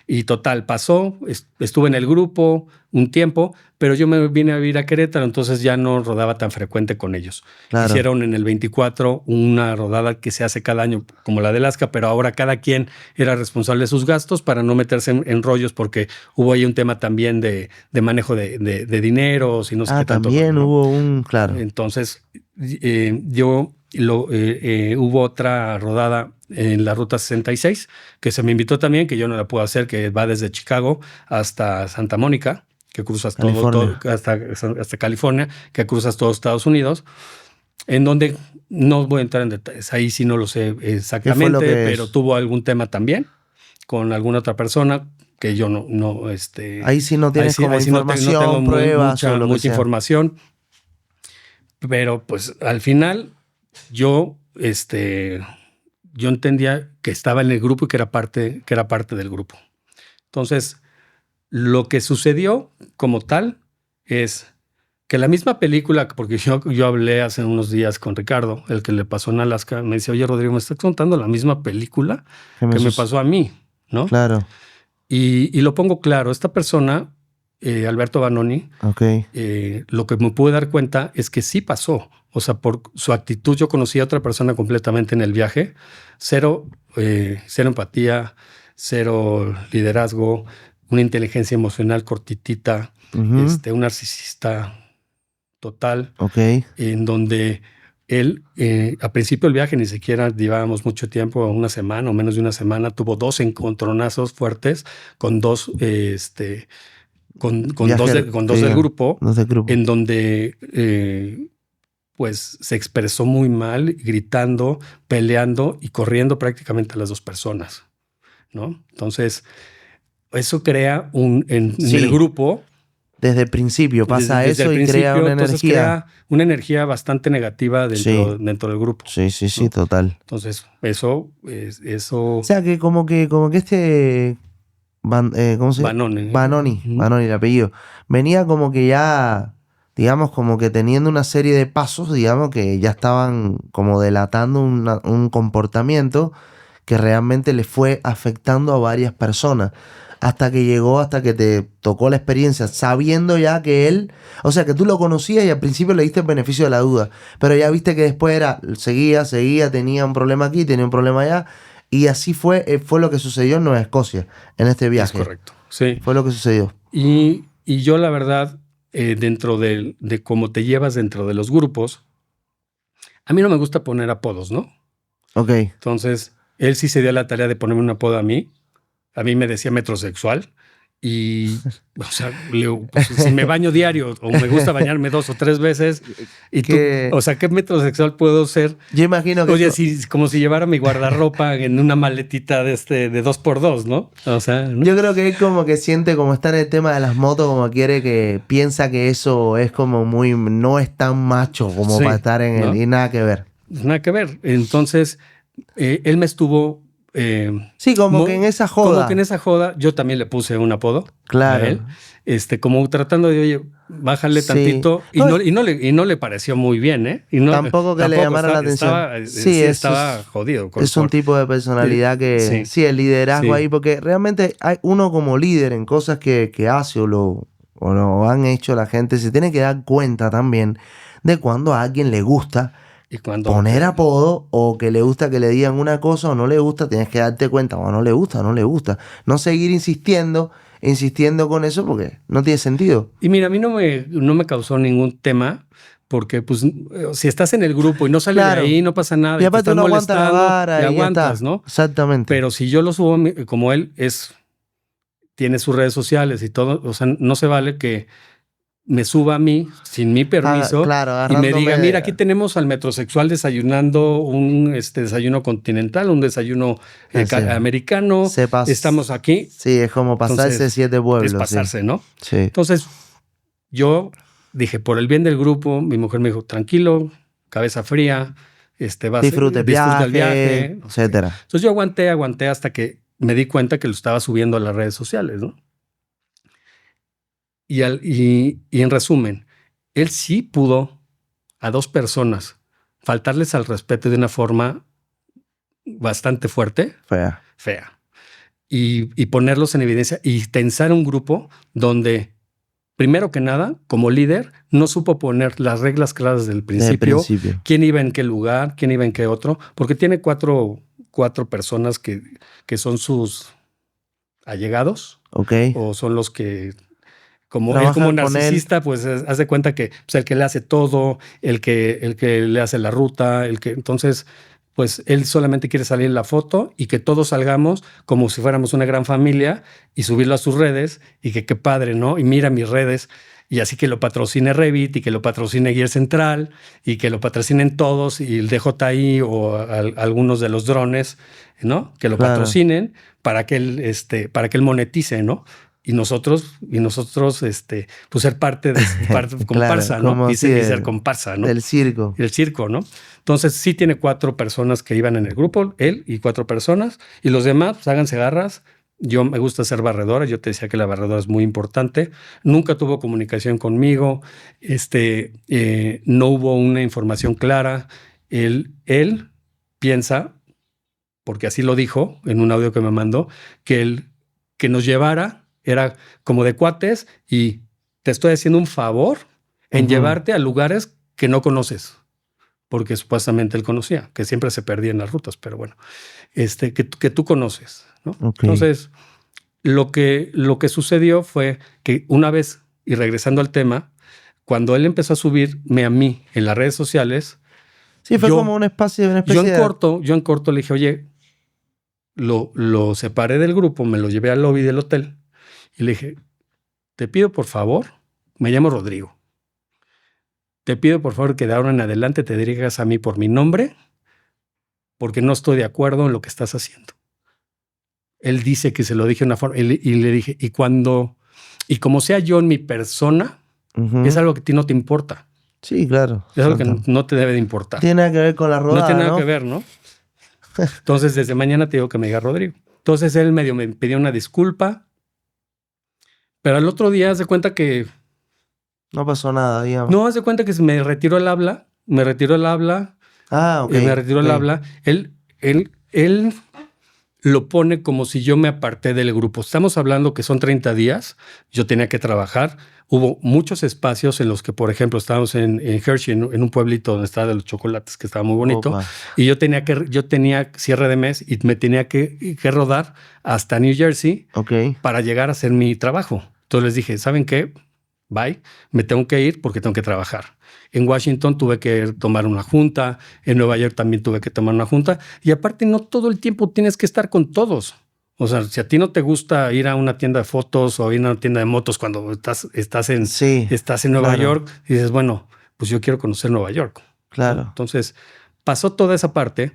[SPEAKER 1] y total, pasó, estuve en el grupo un tiempo, pero yo me vine a vivir a Querétaro, entonces ya no rodaba tan frecuente con ellos. Claro. Hicieron en el 24 una rodada que se hace cada año, como la de Alaska, pero ahora cada quien era responsable de sus gastos para no meterse en rollos, porque hubo ahí un tema también de manejo de dinero, si no sé qué tanto.
[SPEAKER 2] También hubo claro.
[SPEAKER 1] Entonces, hubo otra rodada en la Ruta 66, que se me invitó también, que yo no la puedo hacer, que va desde Chicago hasta Santa Mónica, que cruzas todo hasta California, que cruzas todo Estados Unidos, en donde no voy a entrar en detalles, ahí sí no lo sé exactamente, pero tuvo algún tema también con alguna otra persona que yo no
[SPEAKER 2] ahí sí no tienes información, no tengo pruebas,
[SPEAKER 1] mucha información, pero pues al final yo entendía que estaba en el grupo y que era parte del grupo. Entonces, lo que sucedió como tal es que la misma película, porque yo hablé hace unos días con Ricardo, el que le pasó en Alaska, me dice, oye, Rodrigo, me estás contando la misma película que me pasó a mí, ¿no?
[SPEAKER 2] Claro.
[SPEAKER 1] Y lo pongo claro, esta persona, Alberto Vanoni, lo que me pude dar cuenta es que sí pasó. O sea, por su actitud, yo conocí a otra persona completamente en el viaje. Cero empatía, cero liderazgo, una inteligencia emocional cortitita, un narcisista total, en donde él, a principio del viaje, ni siquiera llevábamos mucho tiempo, una semana o menos de una semana, tuvo 2 encontronazos fuertes con dos del grupo, en donde pues se expresó muy mal, gritando, peleando y corriendo prácticamente a las 2 personas, ¿no? Entonces, eso crea en el grupo.
[SPEAKER 2] Desde el principio pasa eso y crea una energía.
[SPEAKER 1] Crea una energía bastante negativa dentro del grupo.
[SPEAKER 2] Sí, ¿no? Total.
[SPEAKER 1] Entonces, eso.
[SPEAKER 2] O sea, que como que ¿cómo se llama? Vanoni, el apellido. Venía como que ya, digamos, como que teniendo una serie de pasos, digamos, que ya estaban como delatando un comportamiento que realmente le fue afectando a varias personas. Hasta que te tocó la experiencia, sabiendo ya que él, o sea, que tú lo conocías y al principio le diste el beneficio de la duda, pero ya viste que después seguía, tenía un problema aquí, tenía un problema allá, y así fue lo que sucedió en Nueva Escocia, en este viaje.
[SPEAKER 1] Es correcto, sí.
[SPEAKER 2] Fue lo que sucedió.
[SPEAKER 1] Y yo, la verdad, dentro de cómo te llevas dentro de los grupos, A mí no me gusta poner apodos, ¿no?
[SPEAKER 2] Ok.
[SPEAKER 1] Entonces, él sí se dio la tarea de ponerme un apodo a mí. A mí me decía metrosexual. Y, o sea, pues, si me baño diario o me gusta bañarme 2 o 3 veces, y tú, o sea, ¿qué metrosexual puedo ser?
[SPEAKER 2] Yo imagino que...
[SPEAKER 1] Oye, como si llevara mi guardarropa en una maletita de 2x2, ¿no? O sea, ¿no?
[SPEAKER 2] Yo creo que él como que siente, como está en el tema de las motos, como piensa que eso es como no es tan macho como para estar en
[SPEAKER 1] ¿no?
[SPEAKER 2] él, y nada que ver.
[SPEAKER 1] Nada que ver. Entonces, él me estuvo...
[SPEAKER 2] sí, como que en esa joda.
[SPEAKER 1] Como que en esa joda yo también le puse un apodo
[SPEAKER 2] claro.
[SPEAKER 1] a él. Como tratando de, oye, bájale tantito. Y no le pareció muy bien, ¿eh? Y
[SPEAKER 2] tampoco que le llamara la atención.
[SPEAKER 1] Estaba jodido.
[SPEAKER 2] Es un tipo de personalidad que... Sí, el liderazgo ahí, porque realmente hay uno como líder en cosas que hace o lo han hecho la gente, se tiene que dar cuenta también de cuando a alguien le gusta poner apodo, o que le gusta que le digan una cosa o no le gusta, tienes que darte cuenta, o no le gusta, no le gusta. No seguir insistiendo con eso, porque no tiene sentido.
[SPEAKER 1] Y mira, a mí no me causó ningún tema, porque pues si estás en el grupo y no sales de ahí, no pasa nada.
[SPEAKER 2] Y aparte uno aguanta la vara
[SPEAKER 1] y aguantas, ¿no?
[SPEAKER 2] Exactamente.
[SPEAKER 1] Pero si yo lo subo, como él tiene sus redes sociales y todo, o sea, no se vale que me suba a mí sin mi permiso y me diga, mira, aquí tenemos al metrosexual desayunando un desayuno continental, un desayuno americano, estamos aquí.
[SPEAKER 2] Sí, es como pasarse 7 pueblos.
[SPEAKER 1] Es pasarse,
[SPEAKER 2] sí.
[SPEAKER 1] ¿no?
[SPEAKER 2] Sí.
[SPEAKER 1] Entonces, yo dije, por el bien del grupo, mi mujer me dijo, tranquilo, cabeza fría,
[SPEAKER 2] disfruta el viaje, etcétera.
[SPEAKER 1] Entonces yo aguanté hasta que me di cuenta que lo estaba subiendo a las redes sociales, ¿no? Y en resumen, él sí pudo a 2 personas faltarles al respeto de una forma bastante fuerte. Fea. Y ponerlos en evidencia y tensar un grupo donde, primero que nada, como líder, no supo poner las reglas claras del principio. Quién iba en qué lugar, quién iba en qué otro, porque tiene cuatro personas que son sus allegados. O son los que... Como él como narcisista, pues haz de cuenta que pues, el que le hace todo, el que le hace la ruta, entonces, pues él solamente quiere salir en la foto y que todos salgamos como si fuéramos una gran familia y subirlo a sus redes y que qué padre, ¿no? Y mira mis redes, y así que lo patrocine Revit y que lo patrocine Gear Central y que lo patrocinen todos y el DJI o algunos de los drones, ¿no? Que lo patrocinen para que él monetice, ¿no? Y nosotros, pues ser parte de comparsa, ¿no? Y ser comparsa, ¿no?
[SPEAKER 2] Del circo.
[SPEAKER 1] El circo, ¿no? Entonces sí tiene 4 personas que iban en el grupo, él y 4 personas, y los demás, pues háganse garras. Yo me gusta ser barredora, yo te decía que la barredora es muy importante. Nunca tuvo comunicación conmigo, no hubo una información clara. Él piensa, porque así lo dijo en un audio que me mandó, que nos llevara era como de cuates y te estoy haciendo un favor en llevarte a lugares que no conoces, porque supuestamente él conocía, que siempre se perdía en las rutas, pero bueno, que tú conoces, ¿no? Entonces, lo que sucedió fue que una vez, y regresando al tema, cuando él empezó a subirme a mí en las redes sociales,
[SPEAKER 2] sí, fue como una especie
[SPEAKER 1] yo en corto le dije, oye, lo separé del grupo, me lo llevé al lobby del hotel y le dije, te pido por favor, me llamo Rodrigo, te pido por favor que de ahora en adelante te dirijas a mí por mi nombre porque no estoy de acuerdo en lo que estás haciendo. Él dice que se lo dije de una forma y le dije, y como sea yo en mi persona, es algo que a ti no te importa.
[SPEAKER 2] Sí, claro.
[SPEAKER 1] Es algo que no te debe de importar.
[SPEAKER 2] Tiene nada que ver con la rodada,
[SPEAKER 1] no tiene nada que ver, ¿no? Entonces, desde mañana te digo que me diga Rodrigo. Entonces, él medio me pidió una disculpa, pero al otro día haz de cuenta que...
[SPEAKER 2] no pasó nada, digamos.
[SPEAKER 1] No, haz de cuenta que me retiró el habla. Me retiró el habla.
[SPEAKER 2] Ah, ok.
[SPEAKER 1] Me retiró el habla. Él lo pone como si yo me aparté del grupo. Estamos hablando que son 30 días. Yo tenía que trabajar. Hubo muchos espacios en los que, por ejemplo, estábamos en Hershey, en un pueblito donde estaba de los chocolates, que estaba muy bonito. Opa. Y yo tenía cierre de mes y me tenía que rodar hasta New Jersey para llegar a hacer mi trabajo. Entonces les dije, ¿saben qué? bye, me tengo que ir porque tengo que trabajar. En Washington tuve que tomar una junta, en Nueva York también tuve que tomar una junta, y aparte no todo el tiempo tienes que estar con todos. O sea, si a ti no te gusta ir a una tienda de fotos o ir a una tienda de motos cuando estás en Nueva York, dices, bueno, pues yo quiero conocer Nueva York.
[SPEAKER 2] Claro.
[SPEAKER 1] ¿No? Entonces, pasó toda esa parte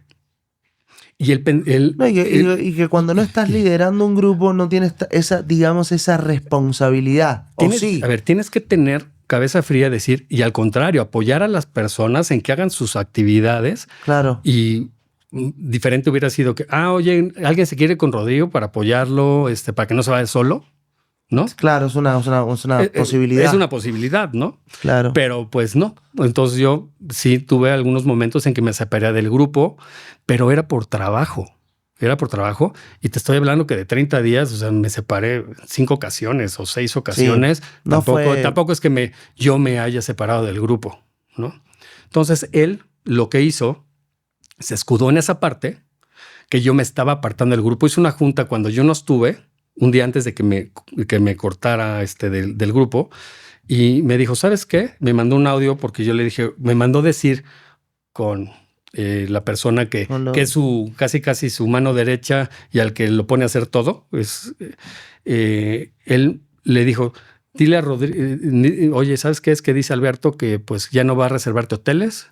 [SPEAKER 1] y y
[SPEAKER 2] que cuando no estás liderando un grupo no tienes esa, digamos, esa responsabilidad.
[SPEAKER 1] A ver, tienes que tener cabeza fría, decir, y al contrario, apoyar a las personas en que hagan sus actividades.
[SPEAKER 2] Claro.
[SPEAKER 1] Y diferente hubiera sido que, oye, alguien se quiere con Rodrigo para apoyarlo, para que no se vaya solo, ¿no?
[SPEAKER 2] Claro, es una posibilidad.
[SPEAKER 1] Es una posibilidad, ¿no?
[SPEAKER 2] Claro.
[SPEAKER 1] Pero pues no. Entonces yo sí tuve algunos momentos en que me separé del grupo, pero era por trabajo. Y te estoy hablando que de 30 días, o sea, me separé 5 ocasiones o 6 ocasiones. Sí, tampoco es que yo me haya separado del grupo, ¿no? Entonces él lo que hizo, se escudó en esa parte, que yo me estaba apartando del grupo. Hice una junta cuando yo no estuve, un día antes de que me cortara del grupo, y me dijo, ¿sabes qué? Me mandó un audio porque yo le dije, me mandó decir con la persona que es su casi su mano derecha y al que lo pone a hacer todo. Él le dijo, dile a Rodrigo, oye, ¿sabes qué es? Que dice Alberto que pues ya no va a reservarte hoteles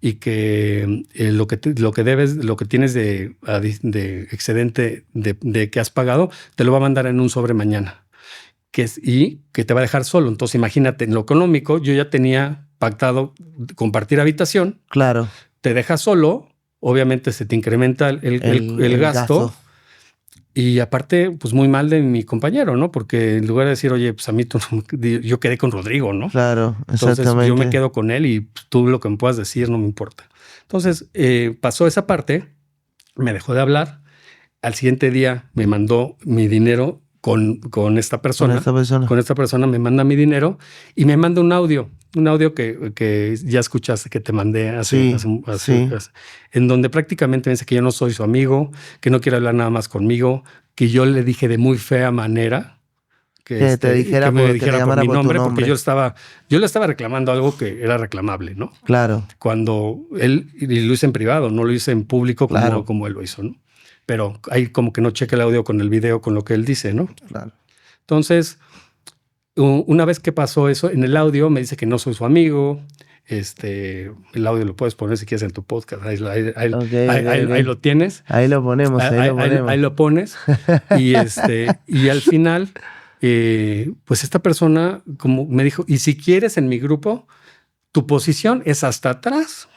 [SPEAKER 1] y que lo que debes, lo que tienes de excedente de que has pagado, te lo va a mandar en un sobre mañana. Y que te va a dejar solo. Entonces, imagínate, en lo económico, yo ya tenía pactado compartir habitación.
[SPEAKER 2] Claro.
[SPEAKER 1] Te dejas solo, obviamente se te incrementa el gasto. Y aparte, pues muy mal de mi compañero, ¿no? Porque en lugar de decir, oye, pues a mí yo quedé con Rodrigo, ¿no?
[SPEAKER 2] Claro,
[SPEAKER 1] exactamente. Entonces yo me quedo con él y tú lo que me puedas decir no me importa. Entonces pasó esa parte, me dejó de hablar. Al siguiente día me mandó mi dinero con esta persona. Con esta persona me manda mi dinero y me manda un audio que ya escuchaste, que te mandé hace, en donde prácticamente me dice que yo no soy su amigo, que no quiere hablar nada más conmigo, que yo le dije de muy fea manera que
[SPEAKER 2] te dijera
[SPEAKER 1] por mi nombre,
[SPEAKER 2] porque
[SPEAKER 1] yo le estaba reclamando algo que era reclamable, ¿no?
[SPEAKER 2] Claro.
[SPEAKER 1] Cuando él, y lo hice en privado, no lo hice en público como él lo hizo, ¿no? Pero hay como que no cheque el audio con el video, con lo que él dice, ¿no?
[SPEAKER 2] Claro.
[SPEAKER 1] Entonces, una vez que pasó eso, en el audio me dice que no soy su amigo. El audio lo puedes poner si quieres en tu podcast. Ahí lo tienes.
[SPEAKER 2] Ahí lo ponemos.
[SPEAKER 1] Ahí lo pones. Y al final, pues esta persona como me dijo, y si quieres en mi grupo, tu posición es hasta atrás.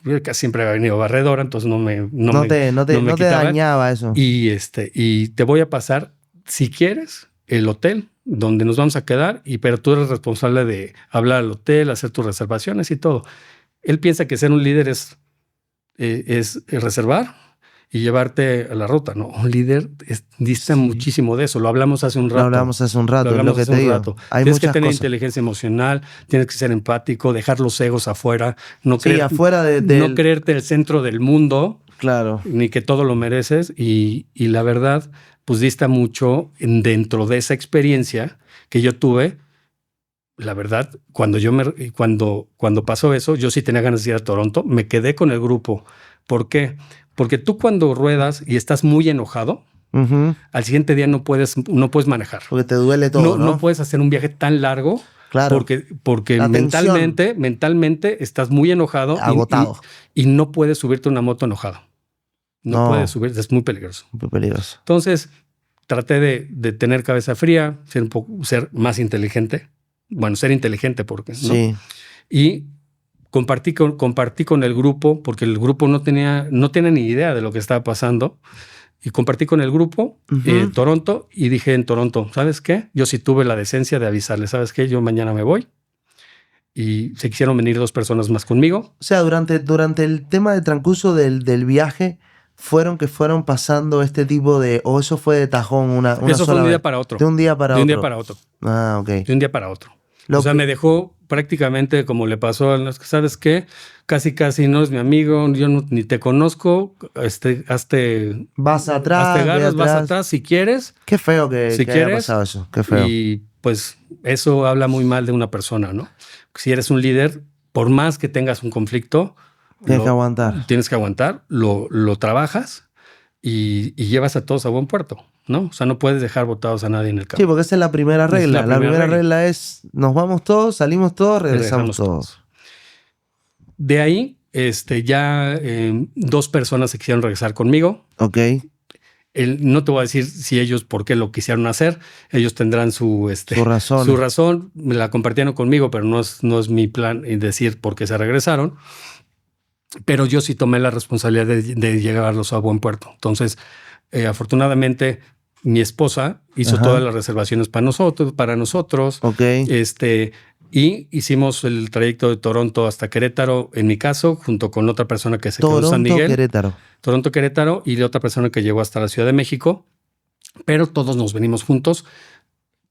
[SPEAKER 1] Yo casi siempre había venido barredora, entonces no te
[SPEAKER 2] dañaba eso.
[SPEAKER 1] Y te voy a pasar, si quieres, el hotel donde nos vamos a quedar, pero tú eres responsable de hablar al hotel, hacer tus reservaciones y todo. Él piensa que ser un líder es reservar y llevarte a la ruta, ¿no? Un líder dista muchísimo de eso. Lo hablamos hace un rato.
[SPEAKER 2] Es lo que te digo.
[SPEAKER 1] Tienes que tener inteligencia emocional, tienes que ser empático, dejar los egos afuera, no creerte el centro del mundo,
[SPEAKER 2] claro,
[SPEAKER 1] ni que todo lo mereces. Y la verdad, pues dista mucho dentro de esa experiencia que yo tuve. La verdad, cuando pasó eso, yo sí tenía ganas de ir a Toronto. Me quedé con el grupo. ¿Por qué? Porque tú cuando ruedas y estás muy enojado, al siguiente día no puedes manejar.
[SPEAKER 2] Porque te duele todo, ¿no?
[SPEAKER 1] No puedes hacer un viaje tan largo.
[SPEAKER 2] Claro.
[SPEAKER 1] Porque mentalmente estás muy enojado.
[SPEAKER 2] Agotado.
[SPEAKER 1] Y no puedes subirte a una moto enojado. No puedes subirte, es muy peligroso.
[SPEAKER 2] Muy peligroso.
[SPEAKER 1] Entonces, traté de tener cabeza fría, ser más inteligente. Bueno, ser inteligente porque, ¿no?
[SPEAKER 2] Sí.
[SPEAKER 1] Y compartí con el grupo, porque el grupo no tenía ni idea de lo que estaba pasando. Y compartí con el grupo Toronto y dije en Toronto, ¿sabes qué? Yo sí tuve la decencia de avisarles, ¿sabes qué? Yo mañana me voy. Y se quisieron venir 2 personas más conmigo.
[SPEAKER 2] O sea, durante el tema de transcurso del viaje, fueron pasando este tipo de... ¿O eso fue de tajón
[SPEAKER 1] eso fue de un día para otro.
[SPEAKER 2] De un día para otro.
[SPEAKER 1] De un día para otro.
[SPEAKER 2] Ah, ok.
[SPEAKER 1] De un día para otro. Me dejó prácticamente como le pasó a los que, ¿sabes qué? Casi no es mi amigo, yo ni te conozco,
[SPEAKER 2] vas atrás,
[SPEAKER 1] vas atrás si quieres.
[SPEAKER 2] Qué feo que haya pasado eso, qué feo.
[SPEAKER 1] Y pues eso habla muy mal de una persona, ¿no? Si eres un líder, por más que tengas un conflicto,
[SPEAKER 2] tienes que aguantar.
[SPEAKER 1] Tienes que aguantar, lo trabajas y llevas a todos a buen puerto, ¿no? O sea, no puedes dejar botados a nadie en el campo.
[SPEAKER 2] Sí, porque esa es la primera regla. La primera regla es, nos vamos todos, salimos todos, regresamos todos.
[SPEAKER 1] De ahí, ya 2 personas se quisieron regresar conmigo.
[SPEAKER 2] Ok.
[SPEAKER 1] No te voy a decir si ellos por qué lo quisieron hacer. Ellos tendrán su razón. Me la compartieron conmigo, pero no es mi plan decir por qué se regresaron. Pero yo sí tomé la responsabilidad de llevarlos a buen puerto. Entonces, afortunadamente, mi esposa hizo todas las reservaciones para nosotros.
[SPEAKER 2] Ok.
[SPEAKER 1] Y hicimos el trayecto de Toronto hasta Querétaro, en mi caso, junto con otra persona que se quedó en San Miguel. Toronto, Querétaro, y de otra persona que llegó hasta la Ciudad de México. Pero todos nos venimos juntos,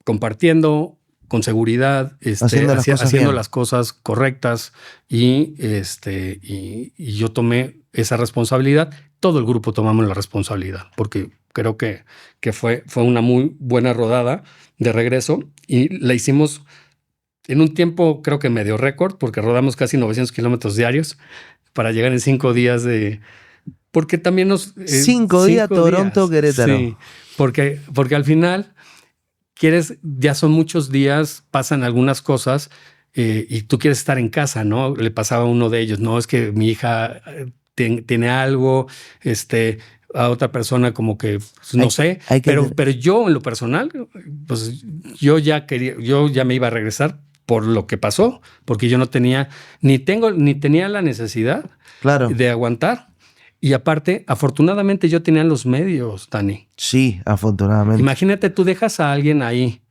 [SPEAKER 1] compartiendo, con seguridad, haciendo las cosas correctas. Y yo tomé esa responsabilidad. Todo el grupo tomamos la responsabilidad, porque creo que fue una muy buena rodada de regreso. Y la hicimos en un tiempo, creo que medio récord, porque rodamos casi 900 kilómetros diarios para llegar en 5 días porque también nos...
[SPEAKER 2] 5 días Toronto, Querétaro.
[SPEAKER 1] Sí, porque al final ya son muchos días, pasan algunas cosas y tú quieres estar en casa, ¿no? Le pasaba a uno de ellos, no, es que mi hija tiene algo, a otra persona como que, pues, no sé, pero yo en lo personal, pues yo ya me iba a regresar por lo que pasó, porque yo no tenía, ni tenía la necesidad de aguantar. Y aparte, afortunadamente yo tenía los medios, Dani.
[SPEAKER 2] Sí, afortunadamente.
[SPEAKER 1] Imagínate, tú dejas a alguien ahí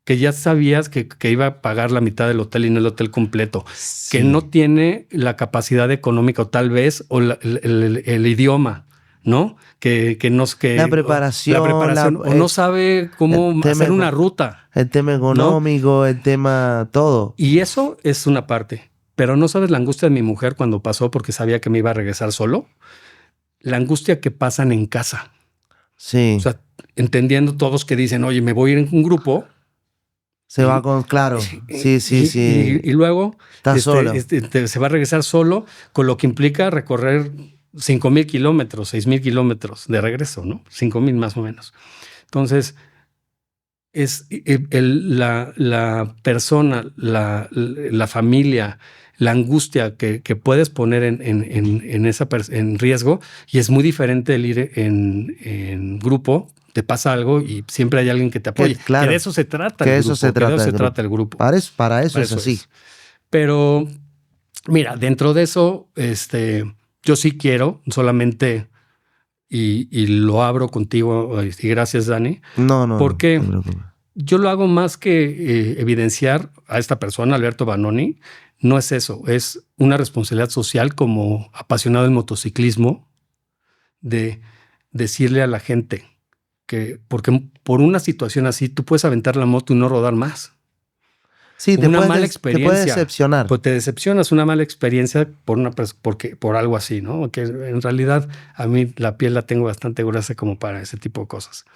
[SPEAKER 1] que ya sabías que iba a pagar la mitad del hotel y no el hotel completo, que no tiene la capacidad económica o tal vez, o el idioma, ¿no?
[SPEAKER 2] La preparación.
[SPEAKER 1] O no sabe cómo hacer una ruta.
[SPEAKER 2] El tema económico, ¿no? El tema todo.
[SPEAKER 1] Y eso es una parte. Pero no sabes la angustia de mi mujer cuando pasó, porque sabía que me iba a regresar solo. La angustia que pasan en casa.
[SPEAKER 2] Sí.
[SPEAKER 1] O sea, entendiendo todos que dicen, oye, me voy a ir en un grupo.
[SPEAKER 2] Va con, claro. Sí.
[SPEAKER 1] Y luego
[SPEAKER 2] solo.
[SPEAKER 1] Se va a regresar solo, con lo que implica recorrer 5,000 kilómetros, 6,000 kilómetros de regreso, ¿no? 5,000 más o menos. Entonces, es la persona, la familia, la angustia que puedes poner en riesgo, y es muy diferente el ir en grupo. Te pasa algo y siempre hay alguien que te apoye.
[SPEAKER 2] Claro,
[SPEAKER 1] que de eso se trata
[SPEAKER 2] el grupo. De eso se
[SPEAKER 1] trata el grupo.
[SPEAKER 2] Para eso es así.
[SPEAKER 1] Pero, mira, dentro de eso, yo sí quiero solamente, y lo abro contigo, y gracias, Dani.
[SPEAKER 2] No.
[SPEAKER 1] Porque yo lo hago más que evidenciar a esta persona, Alberto Vanoni. No es eso, es una responsabilidad social como apasionado del motociclismo, de decirle a la gente que, porque por una situación así tú puedes aventar la moto y no rodar más.
[SPEAKER 2] Sí, te puede decepcionar.
[SPEAKER 1] Pues te decepcionas, una mala experiencia por algo así, ¿no? Que en realidad a mí la piel la tengo bastante gruesa como para ese tipo de cosas.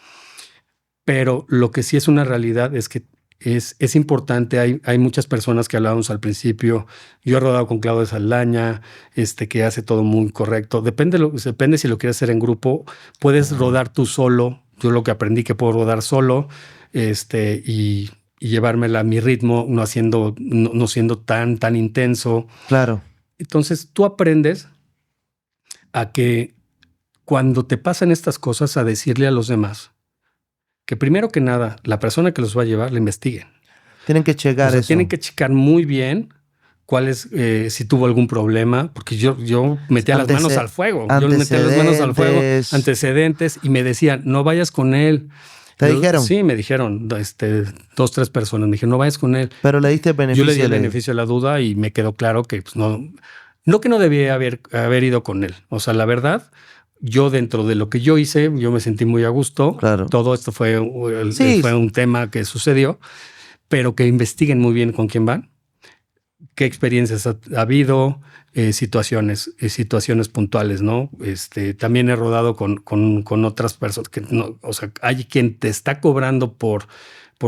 [SPEAKER 1] Pero lo que sí es una realidad es que es importante. Hay muchas personas que hablábamos al principio. Yo he rodado con Claudio Saldaña, que hace todo muy correcto. Depende si lo quieres hacer en grupo. Puedes rodar tú solo. Yo lo que aprendí que puedo rodar solo, y llevármela a mi ritmo, no siendo tan intenso.
[SPEAKER 2] Claro.
[SPEAKER 1] Entonces tú aprendes a que cuando te pasan estas cosas, a decirle a los demás que primero que nada, la persona que los va a llevar, la investiguen.
[SPEAKER 2] Tienen que checar eso.
[SPEAKER 1] Tienen que checar muy bien cuál es, si tuvo algún problema, porque yo metía las manos al fuego. Yo metía las manos al fuego, antecedentes, y me decían, no vayas con él.
[SPEAKER 2] ¿Te dijeron?
[SPEAKER 1] Sí, me dijeron, 2, 3 personas. Me dijeron, no vayas con él.
[SPEAKER 2] Pero le diste beneficio.
[SPEAKER 1] Yo le di el beneficio de la duda y me quedó claro que pues, no que no debía haber ido con él. O sea, la verdad, yo dentro de lo que yo hice, yo me sentí muy a gusto.
[SPEAKER 2] Claro.
[SPEAKER 1] Todo esto fue un tema que sucedió, pero que investiguen muy bien con quién van, qué experiencias ha habido, situaciones puntuales, ¿no? También he rodado con otras personas que no, o sea, hay quien te está cobrando por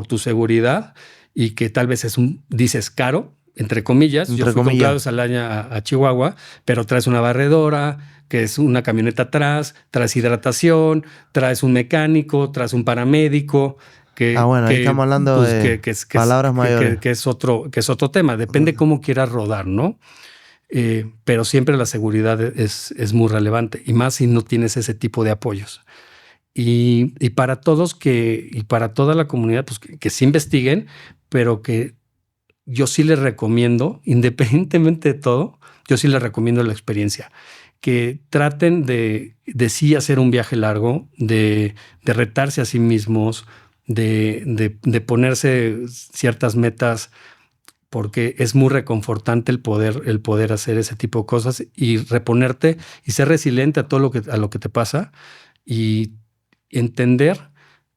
[SPEAKER 1] tu seguridad y que tal vez dices caro, entre comillas. Yo fui con Claudio Saldaña a Chihuahua, pero traes una barredora, que es una camioneta atrás, traes hidratación, traes un mecánico, traes un paramédico.
[SPEAKER 2] Bueno, ahí estamos hablando de palabras mayores.
[SPEAKER 1] Que es otro tema. Depende cómo quieras rodar, ¿no? Pero siempre la seguridad es muy relevante, y más si no tienes ese tipo de apoyos. Y para todos y para toda la comunidad, pues que se investiguen, pero que yo sí les recomiendo, independientemente de todo, yo sí les recomiendo la experiencia. Que traten de sí hacer un viaje largo, de retarse a sí mismos, de ponerse ciertas metas, porque es muy reconfortante el poder hacer ese tipo de cosas y reponerte y ser resiliente a todo a lo que te pasa, y entender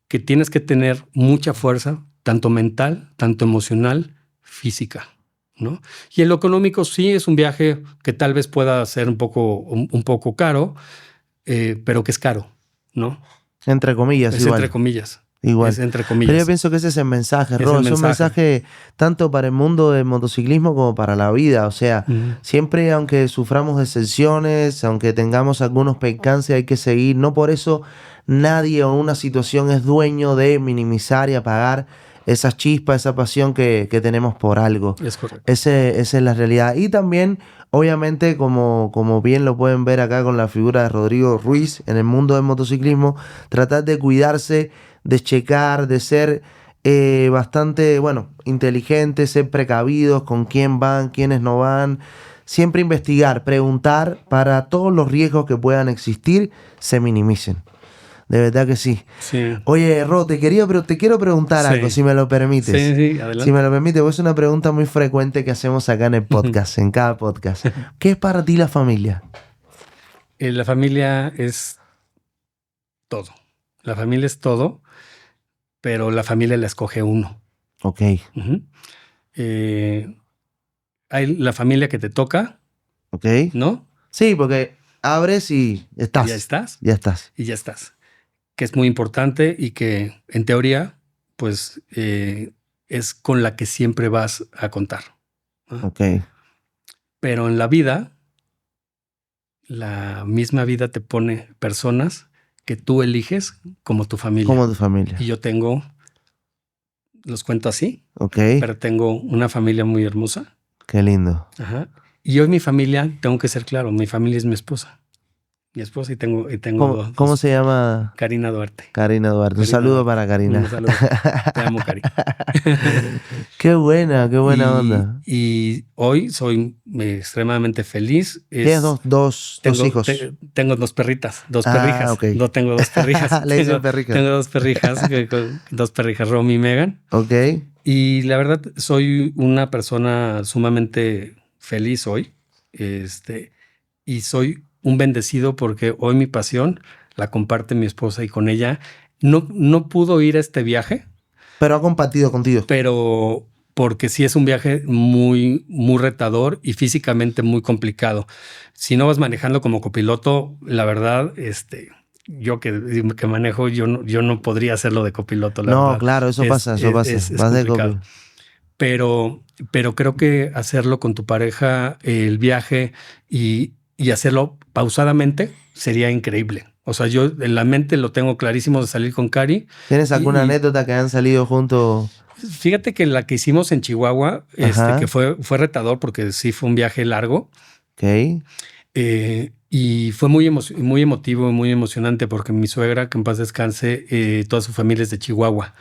[SPEAKER 1] que tienes que tener mucha fuerza, tanto mental, tanto emocional, física, ¿no? Y en lo económico sí es un viaje que tal vez pueda ser un poco caro, pero que es caro, ¿no?
[SPEAKER 2] Entre comillas,
[SPEAKER 1] es
[SPEAKER 2] igual.
[SPEAKER 1] Entre comillas.
[SPEAKER 2] Igual.
[SPEAKER 1] Es entre comillas.
[SPEAKER 2] Pero yo pienso que ese es el mensaje, Ro. Es un mensaje tanto para el mundo del motociclismo como para la vida. O sea, siempre, aunque suframos decepciones, aunque tengamos algunos percances, hay que seguir. No por eso nadie o una situación es dueño de minimizar y apagar esa chispa, esa pasión que tenemos por algo.
[SPEAKER 1] Es correcto.
[SPEAKER 2] Esa es la realidad. Y también, obviamente, como bien lo pueden ver acá con la figura de Rodrigo Ruiz en el mundo del motociclismo, tratar de cuidarse, de checar, de ser bastante, inteligentes, ser precavidos con quién van, quiénes no van. Siempre investigar, preguntar para todos los riesgos que puedan existir se minimicen. De verdad que sí. Oye, Ro, te quiero preguntar algo, si me lo permites.
[SPEAKER 1] Sí, adelante.
[SPEAKER 2] Si me lo permites, es una pregunta muy frecuente que hacemos acá en el podcast, en cada podcast. ¿Qué es para ti la familia?
[SPEAKER 1] La familia es todo. La familia es todo, pero la familia la escoge uno.
[SPEAKER 2] Ok.
[SPEAKER 1] Hay la familia que te toca.
[SPEAKER 2] Ok.
[SPEAKER 1] ¿No?
[SPEAKER 2] Sí, porque abres y estás.
[SPEAKER 1] Ya estás.
[SPEAKER 2] Ya estás.
[SPEAKER 1] Y ya estás. Que es muy importante y que en teoría, pues, es con la que siempre vas a contar, ¿no?
[SPEAKER 2] Ok.
[SPEAKER 1] Pero en la vida, la misma vida te pone personas que tú eliges como tu familia.
[SPEAKER 2] Como tu familia.
[SPEAKER 1] Y yo los cuento así.
[SPEAKER 2] Ok.
[SPEAKER 1] Pero tengo una familia muy hermosa.
[SPEAKER 2] Qué lindo.
[SPEAKER 1] Ajá. Y hoy mi familia, tengo que ser claro, mi familia es mi esposa. Mi esposa y tengo
[SPEAKER 2] ¿Cómo se llama?
[SPEAKER 1] Karina Duarte.
[SPEAKER 2] Karina Duarte. Un saludo para Karina.
[SPEAKER 1] Un saludo. Te amo, Cari.
[SPEAKER 2] Qué buena onda.
[SPEAKER 1] Y hoy soy extremadamente feliz.
[SPEAKER 2] ¿Tienes dos hijos?
[SPEAKER 1] Tengo dos perritas, dos perrijas.
[SPEAKER 2] Okay.
[SPEAKER 1] Tengo dos perrijas.
[SPEAKER 2] Le dicen perrijas.
[SPEAKER 1] Tengo dos perrijas, dos perrijas, Romy y Megan.
[SPEAKER 2] Ok.
[SPEAKER 1] Y la verdad, soy una persona sumamente feliz hoy. Y soy un bendecido porque hoy mi pasión la comparte mi esposa, y con ella no pudo ir a este viaje.
[SPEAKER 2] Pero ha compartido contigo.
[SPEAKER 1] Pero porque sí es un viaje muy, muy retador y físicamente muy complicado. Si no vas manejando como copiloto, la verdad, yo que manejo, yo no podría hacerlo de copiloto. La verdad.
[SPEAKER 2] Claro, eso pasa. Vas de copiloto.
[SPEAKER 1] Pero creo que hacerlo con tu pareja, el viaje y hacerlo pausadamente sería increíble. O sea, yo en la mente lo tengo clarísimo de salir con Cari.
[SPEAKER 2] ¿Tienes alguna anécdota que han salido juntos?
[SPEAKER 1] Fíjate que la que hicimos en Chihuahua, que fue retador porque sí fue un viaje largo.
[SPEAKER 2] Ok.
[SPEAKER 1] Y fue muy emotivo y muy emocionante porque mi suegra, que en paz descanse, toda su familia es de Chihuahua.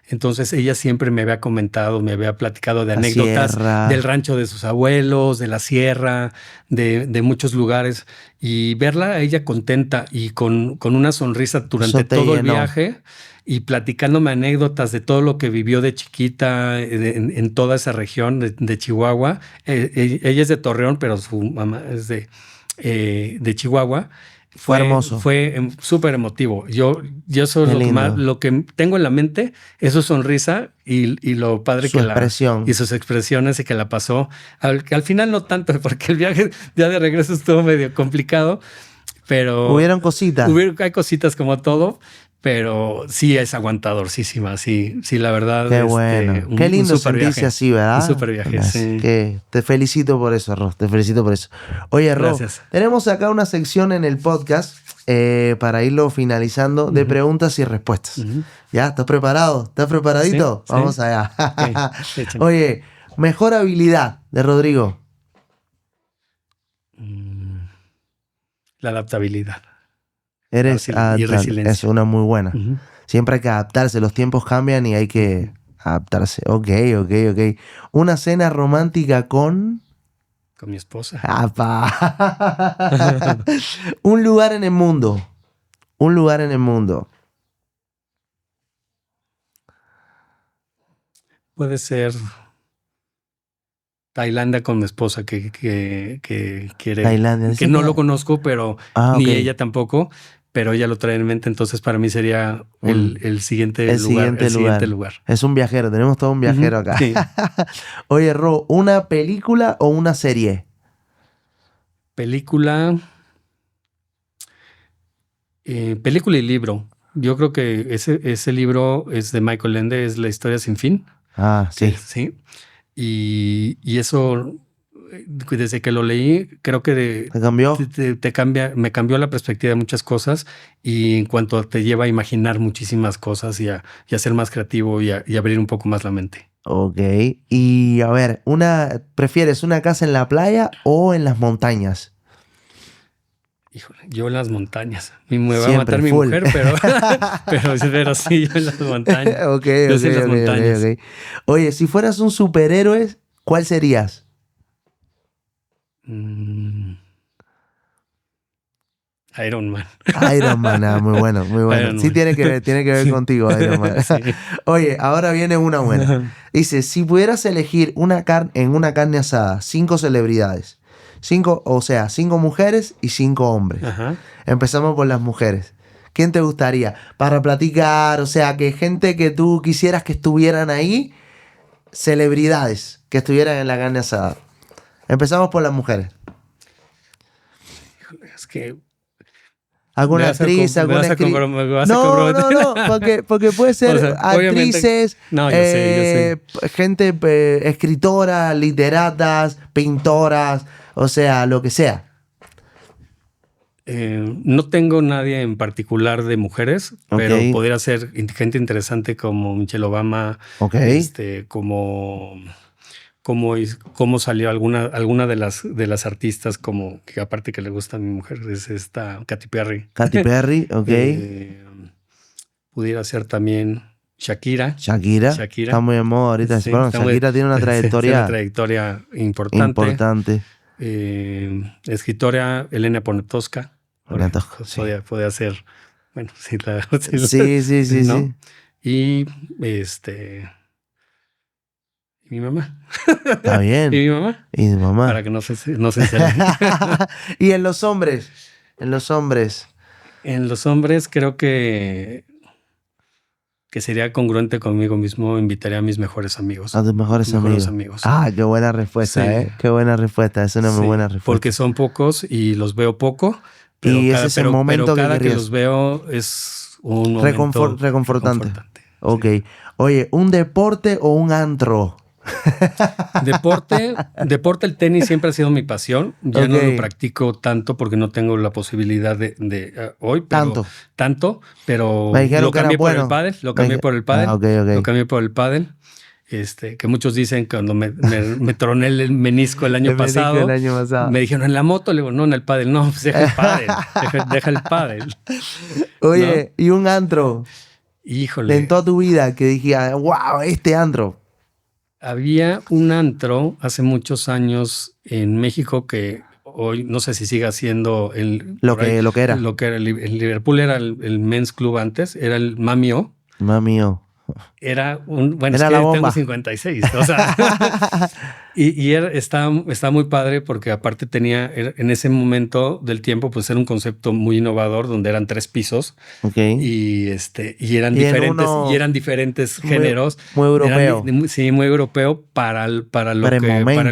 [SPEAKER 1] Entonces ella siempre me había comentado, me había platicado de anécdotas del rancho de sus abuelos, de la sierra, de muchos lugares, y verla a ella contenta y con una sonrisa durante todo el viaje y platicándome anécdotas de todo lo que vivió de chiquita en toda esa región de Chihuahua. Ella es de Torreón, pero su mamá es de Chihuahua.
[SPEAKER 2] Fue hermoso.
[SPEAKER 1] Fue súper emotivo. Yo eso es lo que tengo en la mente, es su sonrisa y lo padre
[SPEAKER 2] su expresión.
[SPEAKER 1] y sus expresiones y que la pasó. Al final no tanto, porque el viaje ya de regreso estuvo medio complicado, pero...
[SPEAKER 2] Hubieron cositas.
[SPEAKER 1] Hay cositas como todo, pero sí es aguantadorcísima. Sí, la verdad.
[SPEAKER 2] Qué bueno. Qué lindo sentirse así, ¿verdad?
[SPEAKER 1] Un súper viaje, sí.
[SPEAKER 2] Que te felicito por eso, Ros. Te felicito por eso. Oye, Ros, tenemos acá una sección en el podcast para irlo finalizando de preguntas y respuestas. ¿Ya? ¿Estás preparado? ¿Estás preparadito? Sí, vamos allá. Okay. Oye, mejor habilidad de Rodrigo.
[SPEAKER 1] La adaptabilidad.
[SPEAKER 2] Eres resiliencia. Es una muy buena. Siempre hay que adaptarse. Los tiempos cambian y hay que adaptarse. Ok. Una cena romántica con
[SPEAKER 1] mi esposa.
[SPEAKER 2] Un lugar en el mundo. Un lugar en el mundo.
[SPEAKER 1] Puede ser Tailandia con mi esposa que quiere.
[SPEAKER 2] Tailandia.
[SPEAKER 1] Que no lo conozco, pero ni ella tampoco. Pero ella lo trae en mente, entonces para mí sería el siguiente lugar.
[SPEAKER 2] Es un viajero, tenemos todo un viajero acá. Sí. Oye, Ro, ¿una película o una serie?
[SPEAKER 1] Película y libro. Yo creo que ese libro es de Michael Ende, es La historia sin fin.
[SPEAKER 2] Sí.
[SPEAKER 1] Sí. Y eso... Desde que lo leí, creo que
[SPEAKER 2] ¿Te cambió?
[SPEAKER 1] Me cambió la perspectiva de muchas cosas y en cuanto te lleva a imaginar muchísimas cosas y a ser más creativo y abrir un poco más la mente.
[SPEAKER 2] Ok. Y a ver, ¿prefieres una casa en la playa o en las montañas?
[SPEAKER 1] Híjole, yo en las montañas. Me va a matar mi mujer, pero sí, yo en las montañas.
[SPEAKER 2] Ok. Oye, si fueras un superhéroe, ¿cuál serías?
[SPEAKER 1] Iron Man.
[SPEAKER 2] Iron Man, muy bueno. Sí, tiene que ver contigo, Iron Man. Sí. Oye, ahora viene una buena. Dice, si pudieras elegir en una carne asada, 5 celebridades, 5 mujeres y 5 hombres.
[SPEAKER 1] Ajá.
[SPEAKER 2] Empezamos por las mujeres. ¿Quién te gustaría? Para platicar, que gente que tú quisieras que estuvieran ahí, celebridades que estuvieran en la carne asada. Empezamos por las mujeres.
[SPEAKER 1] Es que...
[SPEAKER 2] ¿Alguna actriz? ¿Alguna actriz? No, porque puede ser actrices,
[SPEAKER 1] yo sé.
[SPEAKER 2] Gente, escritoras, literatas, pintoras, lo que sea.
[SPEAKER 1] No tengo nadie en particular de mujeres, pero podría ser gente interesante como Michelle Obama, cómo salió alguna de las artistas como que aparte que le gusta a mi mujer es esta Katy Perry.
[SPEAKER 2] Katy Perry,
[SPEAKER 1] pudiera ser también Shakira.
[SPEAKER 2] Está muy de moda ahorita. Sí, Shakira tiene una trayectoria
[SPEAKER 1] importante. Escritora Elena Poniatowska. Podría ser. Bueno, sí.
[SPEAKER 2] Sí.
[SPEAKER 1] Y mi mamá.
[SPEAKER 2] Está bien.
[SPEAKER 1] ¿Y mi mamá? Para que no se encelen.
[SPEAKER 2] ¿Y en los hombres? En los hombres
[SPEAKER 1] creo que sería congruente conmigo mismo. Invitaría a mis mejores amigos.
[SPEAKER 2] A tus mejores amigos. Qué buena respuesta, sí. Qué buena respuesta. Es una muy buena respuesta.
[SPEAKER 1] Porque son pocos y los veo poco.
[SPEAKER 2] Y ese es el momento
[SPEAKER 1] pero cada que los veo es un
[SPEAKER 2] momento reconfortante. Ok. Sí. Oye, ¿un deporte o un antro?
[SPEAKER 1] Deporte, el tenis siempre ha sido mi pasión. Ya no lo practico tanto porque no tengo la posibilidad de hoy. Pero lo cambié por el pádel. Lo cambié por el pádel. Que muchos dicen cuando me troné el menisco el año pasado, me dijeron en la moto, le digo, no, en el pádel, no, pues deja el pádel, deja el pádel.
[SPEAKER 2] Oye, ¿no? ¿Y un antro?
[SPEAKER 1] Híjole.
[SPEAKER 2] En toda tu vida que dijera, wow, este antro.
[SPEAKER 1] Había un antro hace muchos años en México que hoy no sé si sigue siendo
[SPEAKER 2] lo que era.
[SPEAKER 1] En Liverpool era el Men's Club antes, era el Mami O. era un... Bueno,
[SPEAKER 2] era
[SPEAKER 1] es
[SPEAKER 2] la
[SPEAKER 1] que
[SPEAKER 2] bomba.
[SPEAKER 1] tengo 56. O sea, está muy padre porque aparte tenía, en ese momento del tiempo, pues era un concepto muy innovador donde eran 3 pisos.
[SPEAKER 2] Ok.
[SPEAKER 1] Y eran diferentes géneros.
[SPEAKER 2] Muy europeo.
[SPEAKER 1] Sí, muy europeo para el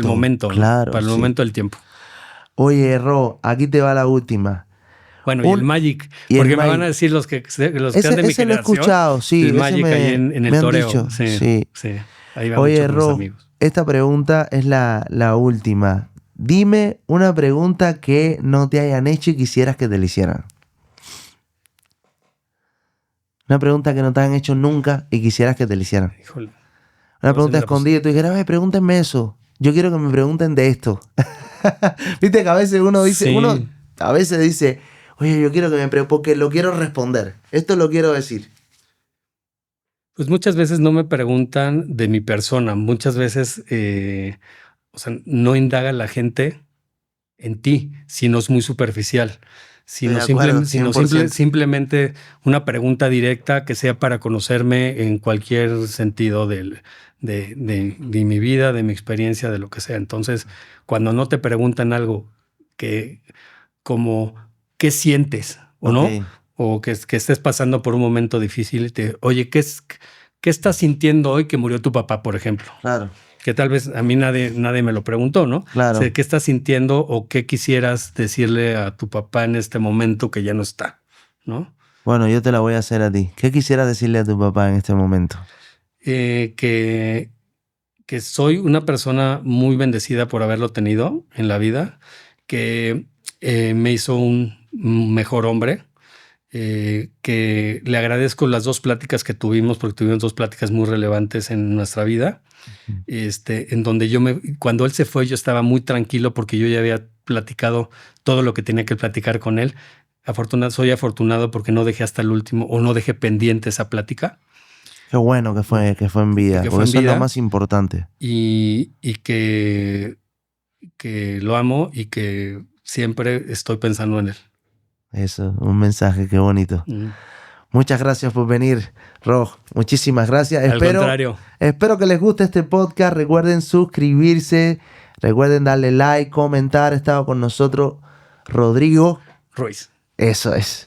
[SPEAKER 1] momento, ¿no?
[SPEAKER 2] Claro,
[SPEAKER 1] Para el
[SPEAKER 2] sí.
[SPEAKER 1] momento del tiempo.
[SPEAKER 2] Oye, Ro, aquí te va la última.
[SPEAKER 1] Bueno, y el Magic,
[SPEAKER 2] y
[SPEAKER 1] porque
[SPEAKER 2] el
[SPEAKER 1] me van a
[SPEAKER 2] Magic.
[SPEAKER 1] decir los que sean de mi
[SPEAKER 2] Ese lo he
[SPEAKER 1] generación,
[SPEAKER 2] escuchado, sí.
[SPEAKER 1] el
[SPEAKER 2] Ese
[SPEAKER 1] Magic ahí en
[SPEAKER 2] me
[SPEAKER 1] el
[SPEAKER 2] han
[SPEAKER 1] toreo.
[SPEAKER 2] dicho,
[SPEAKER 1] Sí,
[SPEAKER 2] sí.
[SPEAKER 1] sí. Ahí va
[SPEAKER 2] Oye,
[SPEAKER 1] mucho con mis
[SPEAKER 2] Ro,
[SPEAKER 1] amigos.
[SPEAKER 2] esta pregunta es la última. Dime una pregunta que no te hayan hecho y quisieras que te la hicieran. Una pregunta que no te han hecho nunca y quisieras que te la hicieran.
[SPEAKER 1] Híjole.
[SPEAKER 2] Una pregunta escondida y tú dijeras, pregúntenme eso. Yo quiero que me pregunten de esto. Viste que a veces uno dice,
[SPEAKER 1] Sí.
[SPEAKER 2] a veces dice, oye, yo quiero que me pregunten porque lo quiero responder. Esto lo quiero decir.
[SPEAKER 1] Pues muchas veces no me preguntan de mi persona. Muchas veces, o sea, no indaga la gente en ti, sino es muy superficial.
[SPEAKER 2] Estoy de acuerdo, 100%.
[SPEAKER 1] Simplemente una pregunta directa que sea para conocerme en cualquier sentido de mi vida, de mi experiencia, de lo que sea. Entonces, cuando no te preguntan algo que como qué sientes o
[SPEAKER 2] Ok.
[SPEAKER 1] no, o que estés pasando por un momento difícil, oye, ¿qué estás sintiendo hoy que murió tu papá, por ejemplo?
[SPEAKER 2] Claro,
[SPEAKER 1] Que tal vez a mí nadie me lo preguntó, ¿no?
[SPEAKER 2] claro.
[SPEAKER 1] O sea, ¿qué estás sintiendo o qué quisieras decirle a tu papá en este momento que ya no está, ¿no?
[SPEAKER 2] Bueno, yo te la voy a hacer a ti. ¿Qué quisieras decirle a tu papá en este momento?
[SPEAKER 1] Que soy una persona muy bendecida por haberlo tenido en la vida, que me hizo un mejor hombre, que le agradezco las 2 pláticas que tuvimos, porque tuvimos 2 pláticas muy relevantes en nuestra vida. En donde cuando él se fue, yo estaba muy tranquilo porque yo ya había platicado todo lo que tenía que platicar con él. Soy afortunado porque no dejé hasta el último o no dejé pendiente esa plática.
[SPEAKER 2] Qué bueno que fue en vida, porque eso es lo más importante.
[SPEAKER 1] Y que lo amo y que siempre estoy pensando en él.
[SPEAKER 2] Eso, un mensaje, qué bonito. Muchas gracias por venir, Ro. Muchísimas gracias.
[SPEAKER 1] Al contrario.
[SPEAKER 2] Espero que les guste este podcast. Recuerden suscribirse, recuerden darle like, comentar. Estaba con nosotros Rodrigo
[SPEAKER 1] Ruiz.
[SPEAKER 2] Eso es.